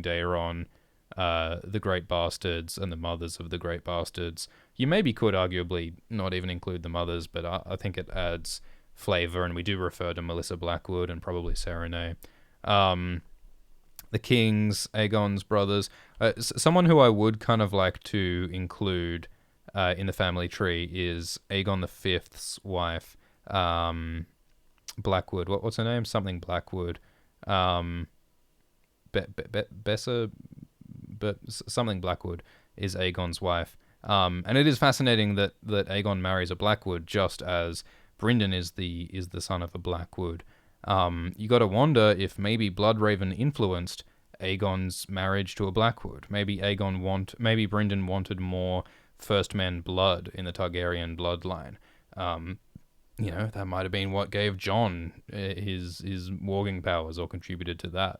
Daeron, the Great Bastards, and the mothers of the Great Bastards. You maybe could arguably not even include the mothers, but I think it adds flavor, and we do refer to Melissa Blackwood and probably Serenay. The kings, Aegon's brothers. Someone who I would kind of like to include in the family tree is Aegon the Fifth's wife, Blackwood. What's her name? Something Blackwood. Bessa, but something Blackwood is Aegon's wife. And it is fascinating that Aegon marries a Blackwood, just as Brynden is the son of a Blackwood. You got to wonder if maybe Bloodraven influenced Aegon's marriage to a Blackwood. Maybe Brynden wanted more First Men blood in the Targaryen bloodline. That might have been what gave Jon his warging powers, or contributed to that.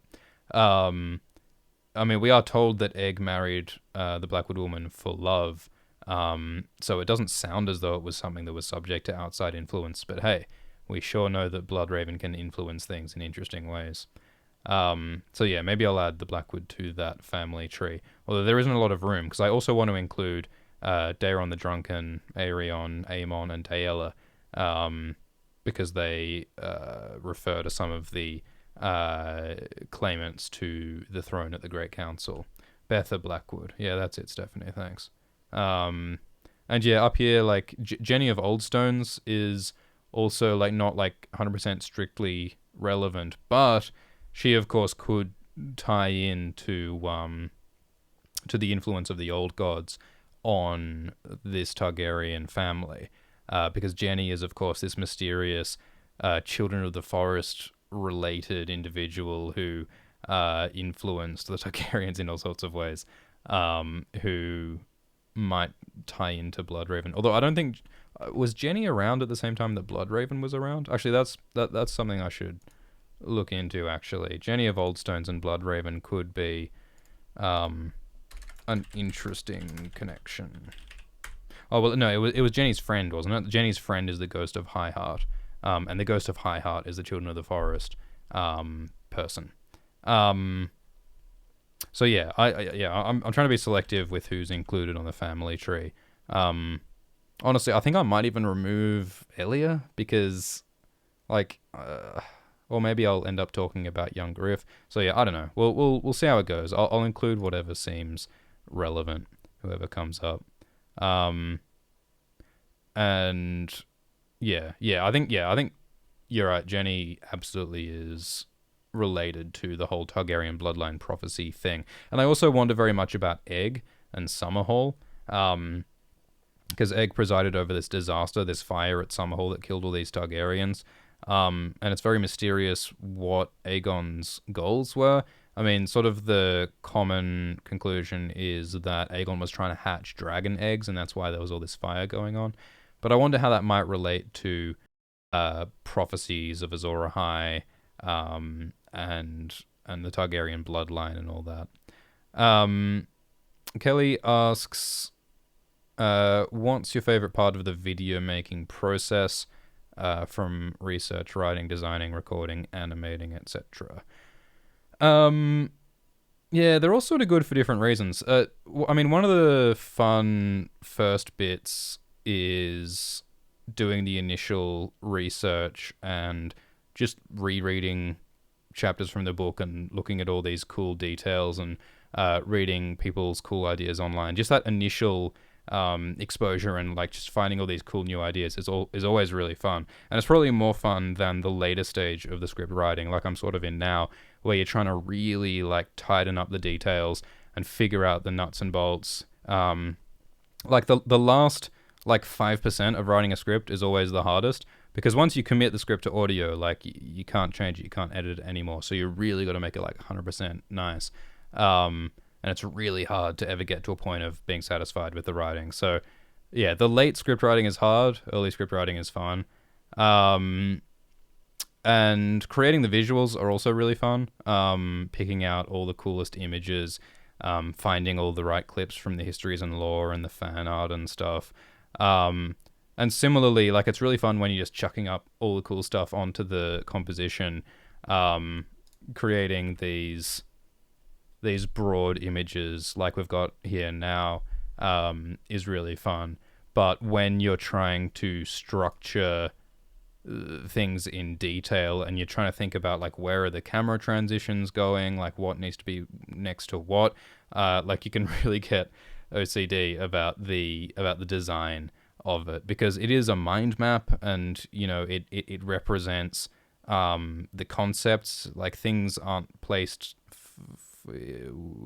We are told that Egg married the Blackwood woman for love, so it doesn't sound as though it was something that was subject to outside influence, but hey, we sure know that Bloodraven can influence things in interesting ways. So yeah, maybe I'll add the Blackwood to that family tree, although there isn't a lot of room, because I also want to include Daeron the Drunken, Aerion, Aemon, and Taella, because they refer to some of the claimants to the throne at the Great Council. Betha Blackwood. Yeah, that's it, Stephanie, thanks. And yeah, up here, like, Jenny of Oldstones is also, like, not, like, 100% strictly relevant, but she, of course, could tie in to the influence of the old gods on this Targaryen family, because Jenny is, of course, this mysterious Children of the Forest related individual who influenced the Targaryens in all sorts of ways, who might tie into Bloodraven. Although I don't think... was Jenny around at the same time that Bloodraven was around? Actually, that's something I should look into, actually. Jenny of Oldstones and Bloodraven could be an interesting connection. Oh, well, no, it was Jenny's friend, wasn't it? Jenny's friend is the Ghost of Highheart, and the Ghost of Highheart is the Children of the Forest person. So yeah, I'm trying to be selective with who's included on the family tree. Honestly, I think I might even remove Elia, because, like, or maybe I'll end up talking about young Griff. So yeah, I don't know. We'll see how it goes. I'll include whatever seems relevant, whoever comes up. And I think you're right. Jenny absolutely is related to the whole Targaryen bloodline prophecy thing. And I also wonder very much about Egg and Summerhall, because Egg presided over this disaster, this fire at Summerhall that killed all these Targaryens. And it's very mysterious what Aegon's goals were. I mean, sort of the common conclusion is that Aegon was trying to hatch dragon eggs, and that's why there was all this fire going on. But I wonder how that might relate to prophecies of Azor Ahai, and the Targaryen bloodline and all that. Kelly asks, what's your favorite part of the video making process, from research, writing, designing, recording, animating, etc.? Yeah, they're all sort of good for different reasons. One of the fun first bits is doing the initial research and just rereading chapters from the book and looking at all these cool details and reading people's cool ideas online. Just that initial exposure and, like, just finding all these cool new ideas is always really fun. And it's probably more fun than the later stage of the script writing, like I'm sort of in now, where you're trying to really, like, tighten up the details and figure out the nuts and bolts. Like the last, like, 5% of writing a script is always the hardest, because once you commit the script to audio, like, you can't change it, you can't edit it anymore. So you really got to make it, like, 100% nice. And it's really hard to ever get to a point of being satisfied with the writing. So yeah, the late script writing is hard, early script writing is fun. And creating the visuals are also really fun. Picking out all the coolest images, finding all the right clips from the histories and lore and the fan art and stuff. And similarly, like, it's really fun when you're just chucking up all the cool stuff onto the composition, creating these broad images like we've got here now is really fun. But when you're trying to structure things in detail and you're trying to think about like where are the camera transitions going, like what needs to be next to what, like you can really get OCD about the design of it, because it is a mind map, and it represents the concepts. Like things aren't placed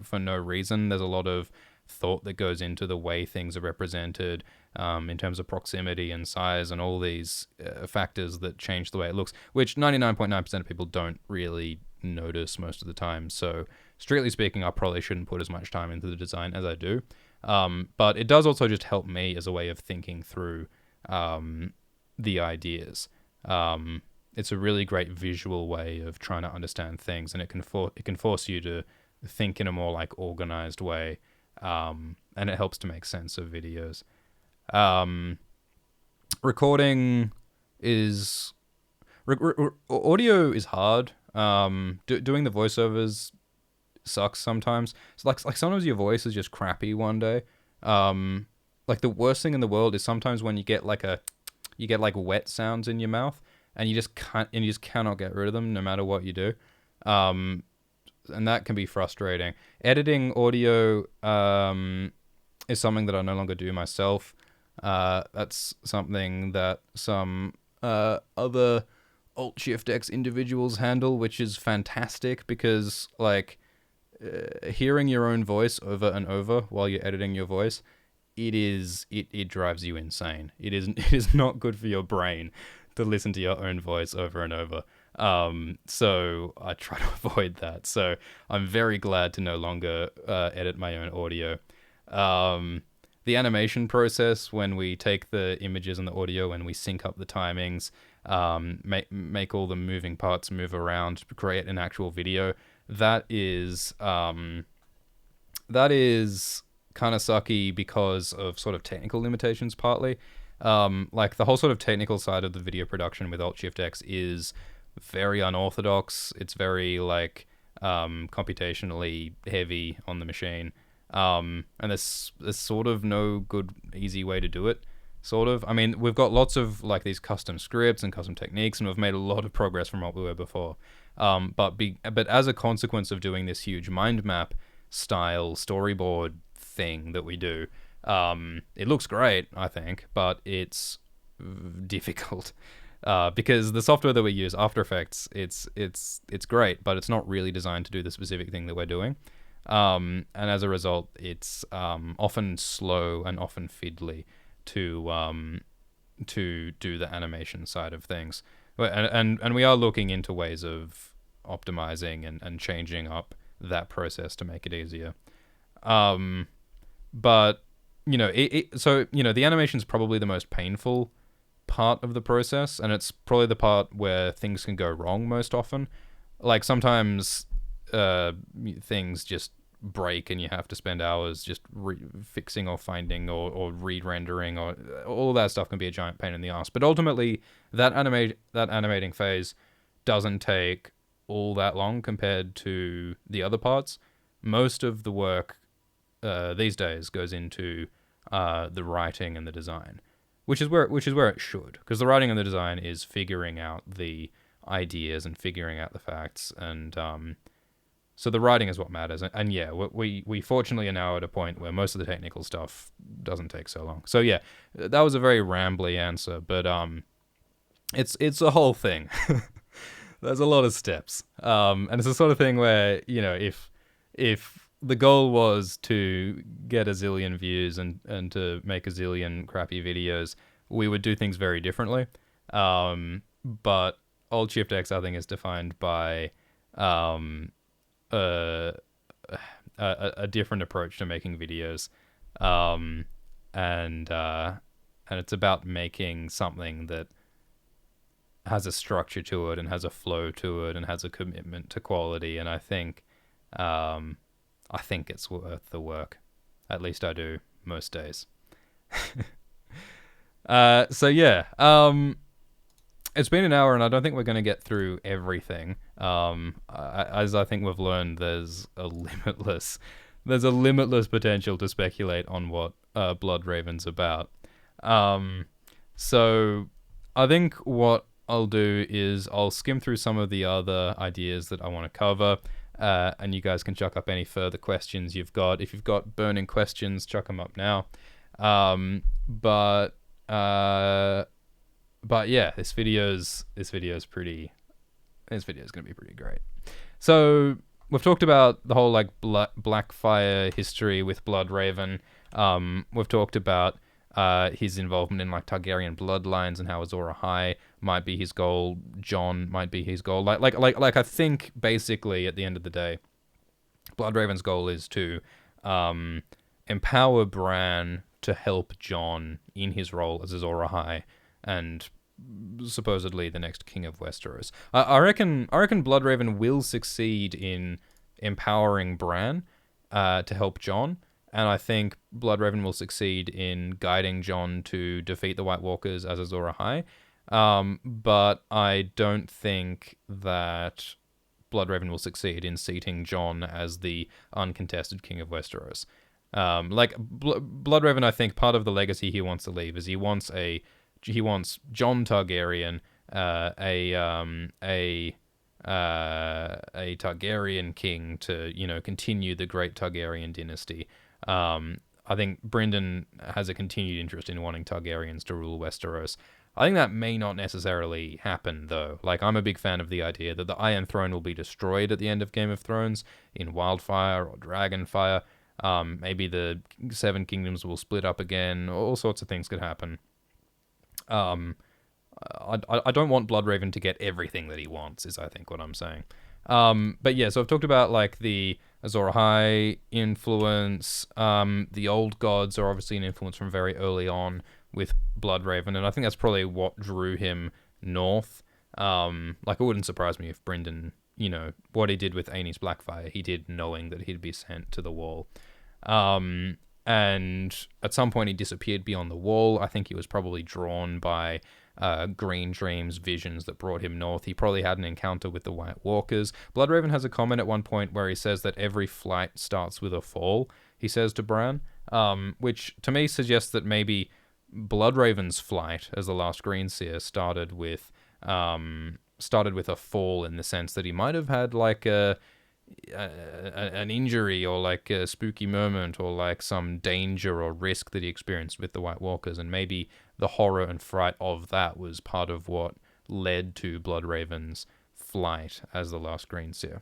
for no reason. There's a lot of thought that goes into the way things are represented, in terms of proximity and size and all these factors that change the way it looks, which 99.9% of people don't really notice most of the time. So strictly speaking, I probably shouldn't put as much time into the design as I do. But it does also just help me as a way of thinking through the ideas. It's a really great visual way of trying to understand things, and it can force you to think in a more like organized way, and it helps to make sense of videos. Recording is audio is hard. Doing the voiceovers sucks sometimes. It's like sometimes your voice is just crappy one day. Like the worst thing in the world is sometimes when you get like wet sounds in your mouth, and you just cannot get rid of them no matter what you do. And that can be frustrating. Editing audio is something that I no longer do myself. That's something that some other Alt-Shift-X individuals handle, which is fantastic, because like hearing your own voice over and over while you're editing your voice, it drives you insane. It is not good for your brain to listen to your own voice over and over. So I try to avoid that. So I'm very glad to no longer edit my own audio. The animation process, when we take the images and the audio and we sync up the timings, make all the moving parts move around, create an actual video, that is kind of sucky because of sort of technical limitations partly. Like the whole sort of technical side of the video production with Alt-Shift-X is very unorthodox. It's very like computationally heavy on the machine. And there's sort of no good easy way to do it, sort of. I mean, we've got lots of like these custom scripts and custom techniques, and we've made a lot of progress from what we were before. But as a consequence of doing this huge mind map style storyboard thing that we do, it looks great, I think, but it's difficult. Because the software that we use, After Effects, it's great, but it's not really designed to do the specific thing that we're doing. And as a result, it's often slow and often fiddly to do the animation side of things. And we are looking into ways of optimizing and changing up that process to make it easier. But the animation is probably the most painful part of the process, and it's probably the part where things can go wrong most often. Like sometimes things just break and you have to spend hours just fixing or finding or re-rendering, or all that stuff can be a giant pain in the ass. But ultimately, that animating phase doesn't take all that long compared to the other parts. Most of the work these days goes into the writing and the design, which is where it should, because the writing and the design is figuring out the ideas and figuring out the facts, and so the writing is what matters. And yeah, we fortunately are now at a point where most of the technical stuff doesn't take so long. So yeah, that was a very rambly answer, but it's a whole thing. There's a lot of steps, and it's the sort of thing where if the goal was to get a zillion views and to make a zillion crappy videos, we would do things very differently. But Alt-Shift-X, I think, is defined by a different approach to making videos, and it's about making something that has a structure to it and has a flow to it and has a commitment to quality. And I think it's worth the work. At least I do most days. So yeah, It's been an hour, and I don't think we're going to get through everything. As I think we've learned, there's a limitless potential to speculate on what Bloodraven's about. Um, so I think what I'll do is I'll skim through some of the other ideas that I want to cover, and you guys can chuck up any further questions you've got. If you've got burning questions, chuck them up now. Um, but uh, but yeah, this video's gonna be pretty great. So we've talked about the whole like Blackfire history with Bloodraven. We've talked about his involvement in like Targaryen bloodlines and how Azor Ahai might be his goal. Jon might be his goal. Like I think basically at the end of the day, Bloodraven's goal is to empower Bran to help Jon in his role as Azor Ahai and supposedly the next king of Westeros. I reckon Bloodraven will succeed in empowering Bran to help Jon, and I think Bloodraven will succeed in guiding Jon to defeat the White Walkers as Azor Ahai. But I don't think that Bloodraven will succeed in seating Jon as the uncontested king of Westeros. Bloodraven, I think part of the legacy he wants to leave is he wants Jon Targaryen, a Targaryen king to continue the great Targaryen dynasty. I think Brynden has a continued interest in wanting Targaryens to rule Westeros. I think that may not necessarily happen, though. Like, I'm a big fan of the idea that the Iron Throne will be destroyed at the end of Game of Thrones in Wildfire or Dragonfire. Maybe the Seven Kingdoms will split up again. All sorts of things could happen. I don't want Bloodraven to get everything that he wants, is I think what I'm saying. But yeah, so I've talked about like the Azor Ahai influence. The old gods are obviously an influence from very early on with Bloodraven, and I think that's probably what drew him north. Like, it wouldn't surprise me if Brynden, what he did with Aenys Blackfire, he did knowing that he'd be sent to the Wall. And at some point he disappeared beyond the Wall. I think he was probably drawn by Green Dream's visions that brought him north. He probably had an encounter with the White Walkers. Bloodraven has a comment at one point where he says that every flight starts with a fall, he says to Bran, which to me suggests that maybe Bloodraven's flight as the last Greenseer started with a fall, in the sense that he might have had like an injury or like a spooky moment or like some danger or risk that he experienced with the White Walkers, and maybe the horror and fright of that was part of what led to Bloodraven's flight as the last Greenseer.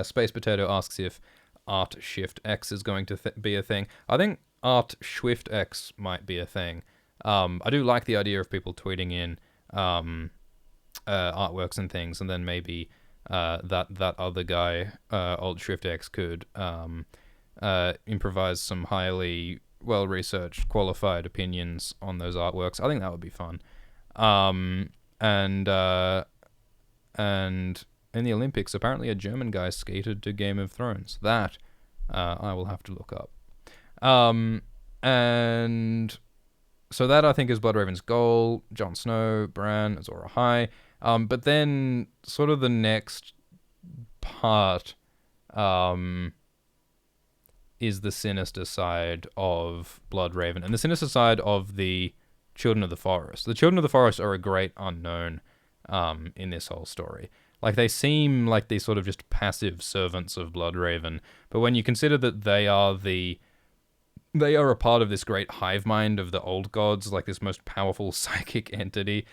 Space Potato asks if Art Shift X is going to be a thing. I think Art Shift X might be a thing. I do like the idea of people tweeting in artworks and things, and then maybe that other guy, Alt Shift X, could improvise some highly well-researched, qualified opinions on those artworks. I think that would be fun. And in the Olympics, apparently a German guy skated to Game of Thrones. That I will have to look up. And so that, I think, is Bloodraven's goal. Jon Snow, Bran, Azor Ahai. But then sort of the next part is the sinister side of Bloodraven, and the sinister side of the Children of the Forest. The Children of the Forest are a great unknown in this whole story. Like, they seem like these sort of just passive servants of Bloodraven, but when you consider that they are a part of this great hive mind of the old gods, like this most powerful psychic entity,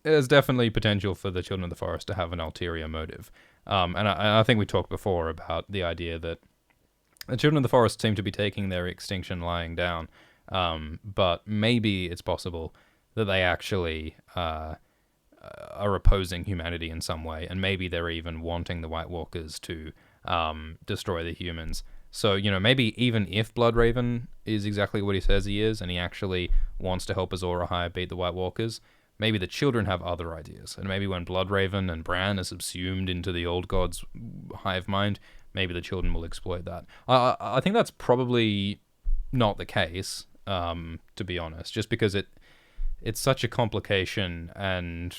there's definitely potential for the Children of the Forest to have an ulterior motive. And I think we talked before about the idea that the Children of the Forest seem to be taking their extinction lying down, but maybe it's possible that they actually are opposing humanity in some way, and maybe they're even wanting the White Walkers to destroy the humans. So, maybe even if Bloodraven is exactly what he says he is, and he actually wants to help Azor Ahai beat the White Walkers, maybe the children have other ideas. And maybe when Bloodraven and Bran are subsumed into the old gods' hive mind, maybe the children will exploit that. I think that's probably not the case, to be honest, just because it's such a complication, and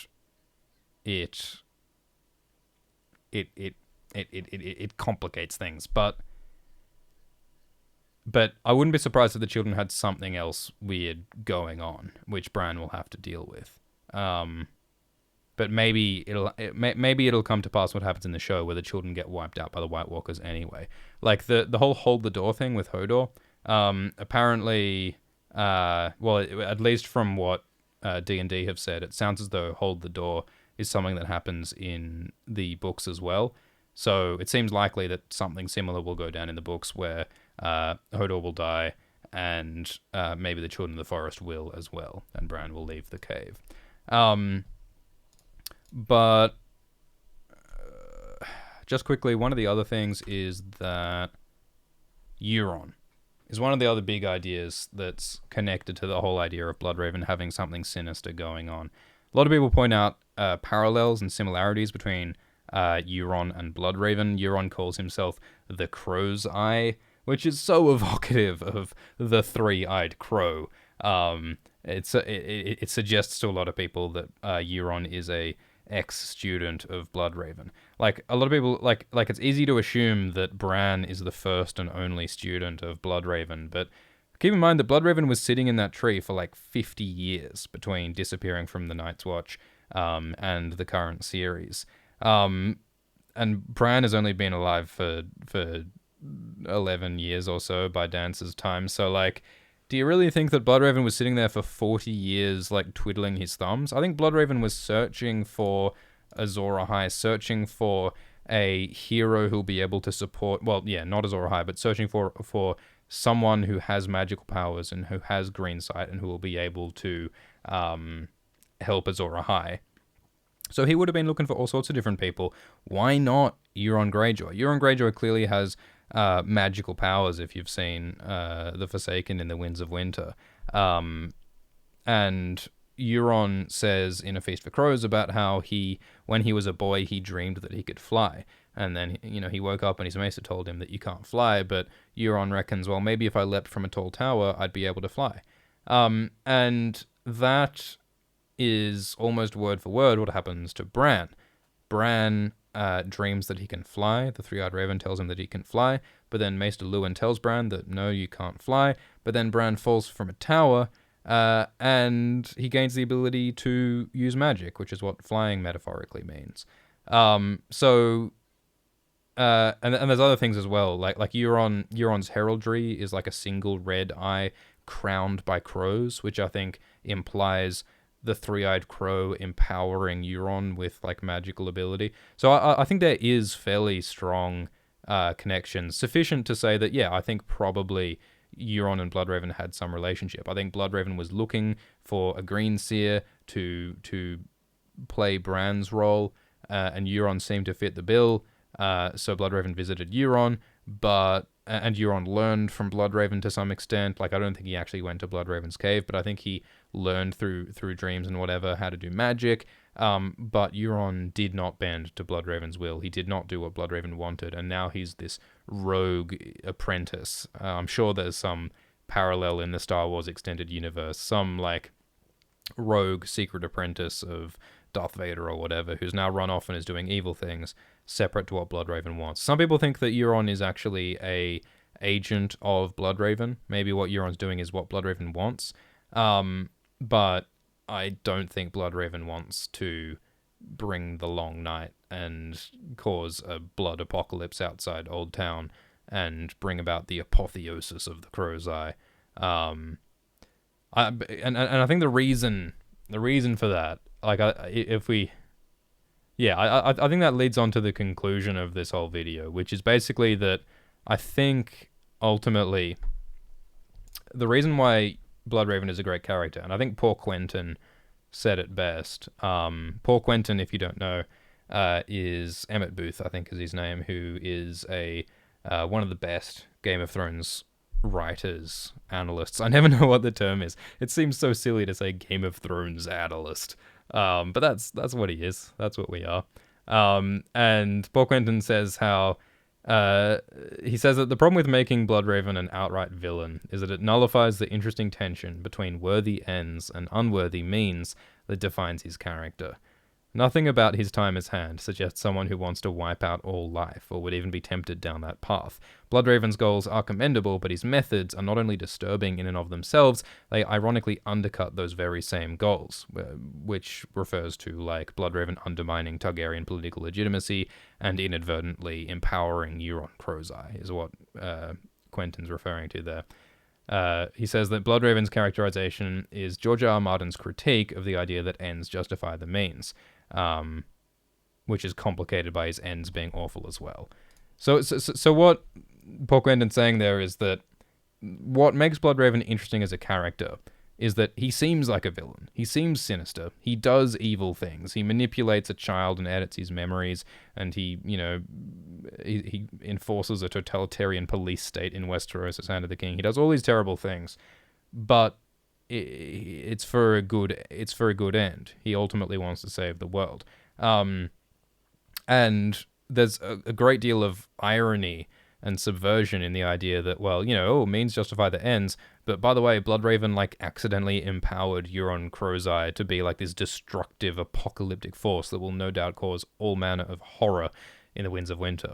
it it it it complicates things. But I wouldn't be surprised if the children had something else weird going on, which Bran will have to deal with. But maybe it'll come to pass what happens in the show, where the children get wiped out by the White Walkers anyway. Like the whole hold the door thing with Hodor. Apparently, at least from what D&D have said, it sounds as though hold the door is something that happens in the books as well. So it seems likely that something similar will go down in the books, where Hodor will die, and maybe the children of the forest will as well, and Bran will leave the cave. But just quickly, one of the other things is that Euron is one of the other big ideas that's connected to the whole idea of Bloodraven having something sinister going on. A lot of people point out parallels and similarities between Euron and Bloodraven. Euron calls himself the Crow's Eye, which is so evocative of the three-eyed crow. It suggests to a lot of people that Euron is a ex-student of Bloodraven. Like, a lot of people, like it's easy to assume that Bran is the first and only student of Bloodraven, but keep in mind that Bloodraven was sitting in that tree for like 50 years between disappearing from the Night's Watch and the current series. And Bran has only been alive for 11 years or so by Dance's time, so like, do you really think that Bloodraven was sitting there for 40 years, like, twiddling his thumbs? I think Bloodraven was searching for Azor Ahai, searching for a hero who'll be able to support... Well, yeah, not Azor Ahai, but searching for someone who has magical powers and who has green sight and who will be able to help Azor Ahai. So he would have been looking for all sorts of different people. Why not Euron Greyjoy? Euron Greyjoy clearly has magical powers, if you've seen The Forsaken in the Winds of Winter. And Euron says in A Feast for Crows about how when he was a boy, he dreamed that he could fly. And then, he woke up and his maester told him that you can't fly, but Euron reckons, well, maybe if I leapt from a tall tower, I'd be able to fly. And that is almost word for word what happens to Bran. Bran dreams that he can fly. The three-eyed raven tells him that he can fly, but then Maester Luwin tells Bran that no, you can't fly. But then Bran falls from a tower, and he gains the ability to use magic, which is what flying metaphorically means. And there's other things as well, like Euron's heraldry is like a single red eye crowned by crows, which I think implies the three-eyed crow empowering Euron with like magical ability. So I think there is fairly strong connections, sufficient to say that, yeah, I think probably Euron and Bloodraven had some relationship. I think Bloodraven was looking for a green seer to play Bran's role, and Euron seemed to fit the bill. So Bloodraven visited Euron, and Euron learned from Bloodraven to some extent. Like, I don't think he actually went to Bloodraven's cave, but I think he learned through dreams and whatever how to do magic. But Euron did not bend to Bloodraven's will. He did not do what Bloodraven wanted, and now he's this rogue apprentice. I'm sure there's some parallel in the Star Wars extended universe, some like rogue secret apprentice of Darth Vader or whatever, who's now run off and is doing evil things separate to what Bloodraven wants. Some people think that Euron is actually a agent of Bloodraven. Maybe what Euron's doing is what Bloodraven wants. But I don't think Bloodraven wants to bring the Long Night and cause a blood apocalypse outside Old Town and bring about the apotheosis of the Crow's Eye. And I think the reason for that, like, I think that leads on to the conclusion of this whole video, which is basically that I think ultimately the reason why Bloodraven is a great character, and I think Paul Quentin said it best. Paul Quentin, if you don't know, is Emmett Booth, I think is his name, who is one of the best Game of Thrones writers, analysts. I never know what the term is. It seems so silly to say Game of Thrones analyst. But that's what he is. That's what we are. And Paul Quentin says how He says that the problem with making Bloodraven an outright villain is that it nullifies the interesting tension between worthy ends and unworthy means that defines his character. Nothing about his time as Hand suggests someone who wants to wipe out all life, or would even be tempted down that path. Bloodraven's goals are commendable, but his methods are not only disturbing in and of themselves, they ironically undercut those very same goals, which refers to, like, Bloodraven undermining Targaryen political legitimacy and inadvertently empowering Euron Crowseye, is what Quentin's referring to there. He says that Bloodraven's characterization is George R. R. Martin's critique of the idea that ends justify the means, which is complicated by his ends being awful as well. So what Paul Quentin's saying there is that what makes Bloodraven interesting as a character is that he seems like a villain. He seems sinister. He does evil things. He manipulates a child and edits his memories, and he enforces a totalitarian police state in Westeros as Hand of the King. He does all these terrible things, but it's for a good end. He ultimately wants to save the world. And there's a great deal of irony and subversion in the idea that, well, means justify the ends, but by the way, Bloodraven, like, accidentally empowered Euron Crowseye to be, like, this destructive, apocalyptic force that will no doubt cause all manner of horror in the Winds of Winter.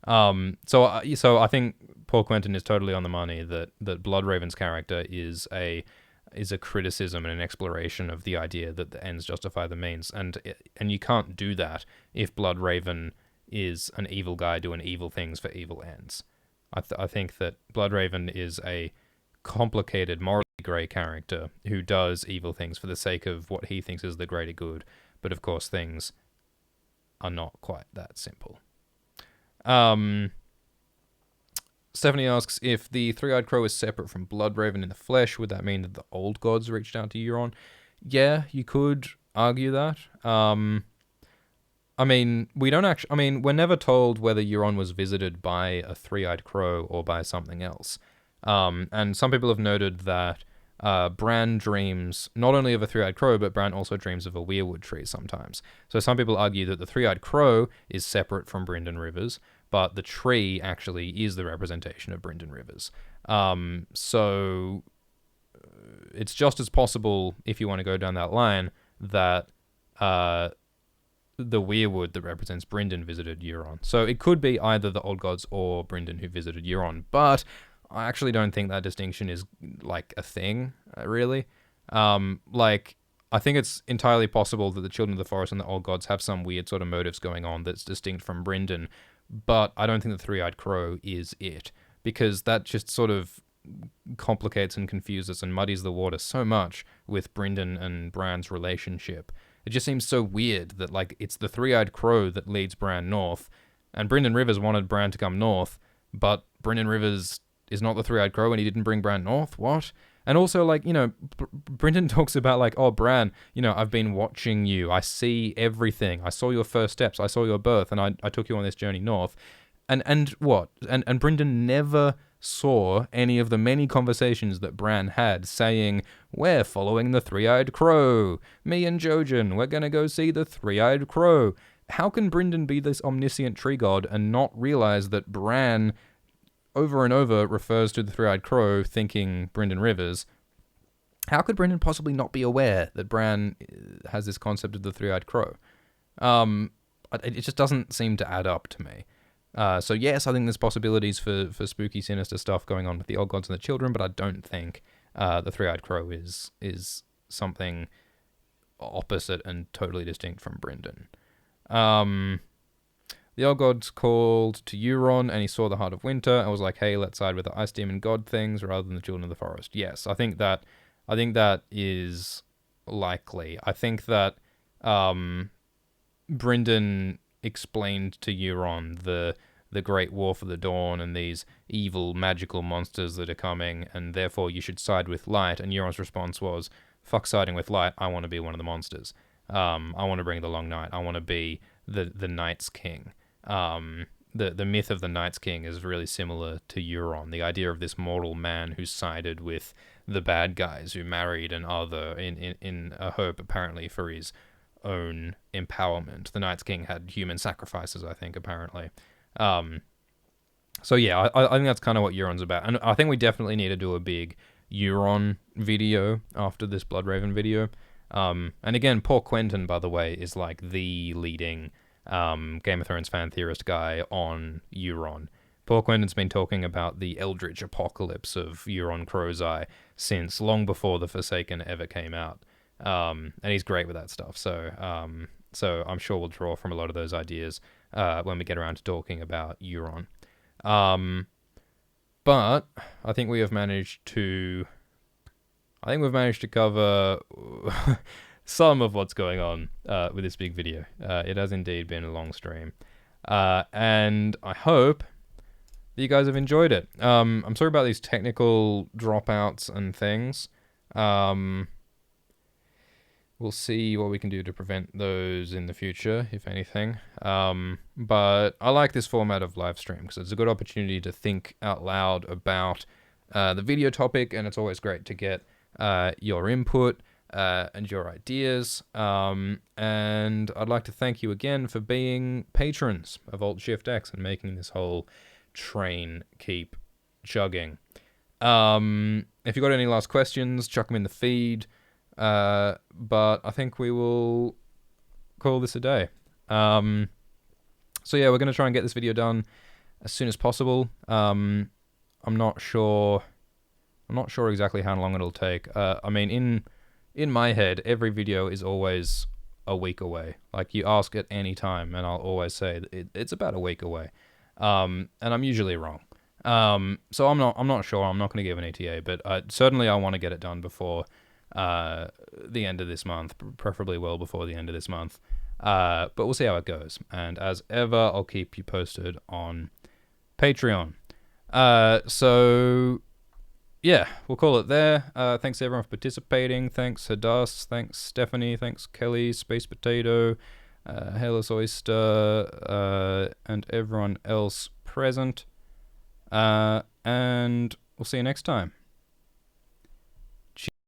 So I think Paul Quentin is totally on the money that Bloodraven's character is a criticism and an exploration of the idea that the ends justify the means, and you can't do that if Bloodraven is an evil guy doing evil things for evil ends. I think that Bloodraven is a complicated, morally grey character who does evil things for the sake of what he thinks is the greater good, but of course things are not quite that simple. Stephanie asks, if the Three-Eyed Crow is separate from Bloodraven in the flesh, would that mean that the old gods reached out to Euron? Yeah, you could argue that. We're never told whether Euron was visited by a Three-Eyed Crow or by something else. And some people have noted that Bran dreams not only of a Three-Eyed Crow, but Bran also dreams of a weirwood tree sometimes. So some people argue that the Three-Eyed Crow is separate from Brynden Rivers, but the tree actually is the representation of Brynden Rivers. So it's just as possible, if you want to go down that line, that the weirwood that represents Brynden visited Euron. So it could be either the old gods or Brynden who visited Euron, but I actually don't think that distinction is, like, a thing, really. I think it's entirely possible that the Children of the Forest and the Old Gods have some weird sort of motives going on that's distinct from Brynden, but I don't think the Three-Eyed Crow is it, because that just sort of complicates and confuses and muddies the water so much with Brynden and Bran's relationship. It just seems so weird that, like, it's the Three-Eyed Crow that leads Bran north, and Brynden Rivers wanted Bran to come north, but Brynden Rivers is not the Three-Eyed Crow and he didn't bring Bran north? What? And also, like, Brynden talks about, like, oh, Bran, I've been watching you. I see everything. I saw your first steps. I saw your birth, and I took you on this journey north. And what? And Brynden never saw any of the many conversations that Bran had saying, we're following the Three-Eyed Crow. Me and Jojen, we're going to go see the Three-Eyed Crow. How can Brynden be this omniscient tree god and not realize that Bran over and over refers to the Three-Eyed Crow, thinking Brynden Rivers? How could Brynden possibly not be aware that Bran has this concept of the Three-Eyed Crow? It just doesn't seem to add up to me. So yes, I think there's possibilities for spooky, sinister stuff going on with the Old Gods and the Children, but I don't think the Three-Eyed Crow is something opposite and totally distinct from Brynden. The Old Gods called to Euron, and he saw the Heart of Winter, and was like, hey, let's side with the Ice Demon God things rather than the Children of the Forest. Yes, I think that is likely. I think that Brynden explained to Euron the Great War for the Dawn and these evil magical monsters that are coming, and therefore you should side with light. And Euron's response was, fuck siding with light, I want to be one of the monsters. I want to bring the Long Night. I want to be the Night's King. The myth of the Night's King is really similar to Euron. The idea of this mortal man who sided with the bad guys, who married an other in a hope apparently for his own empowerment. The Night's King had human sacrifices, I think, apparently. So yeah, I think that's kind of what Euron's about, and I think we definitely need to do a big Euron video after this Bloodraven video. And again, poor Quentin, by the way, is like the leading Game of Thrones fan theorist guy on Euron. Poor Quentin's been talking about the eldritch apocalypse of Euron Crowseye since long before The Forsaken ever came out. And he's great with that stuff. So I'm sure we'll draw from a lot of those ideas when we get around to talking about Euron. But I think we have managed to cover some of what's going on with this big video. It has indeed been a long stream. And I hope that you guys have enjoyed it. I'm sorry about these technical dropouts and things. We'll see what we can do to prevent those in the future, if anything. But I like this format of live stream because it's a good opportunity to think out loud about the video topic, and it's always great to get your input and your ideas. And I'd like to thank you again for being patrons of Alt-Shift-X and making this whole train keep chugging. If you've got any last questions, chuck them in the feed. But I think we will call this a day. So yeah, we're going to try and get this video done as soon as possible. I'm not sure exactly how long it'll take. I mean, in my head, every video is always a week away. Like, you ask at any time, and I'll always say that it's about a week away. And I'm usually wrong. So I'm not sure. I'm not going to give an ETA, but certainly I want to get it done before the end of this month, preferably well before the end of this month. But we'll see how it goes. And as ever, I'll keep you posted on Patreon. So yeah, we'll call it there. Thanks everyone for participating. Thanks Hadass. Thanks Stephanie. Thanks Kelly, Space Potato, Hairless Oyster, and everyone else present. And we'll see you next time.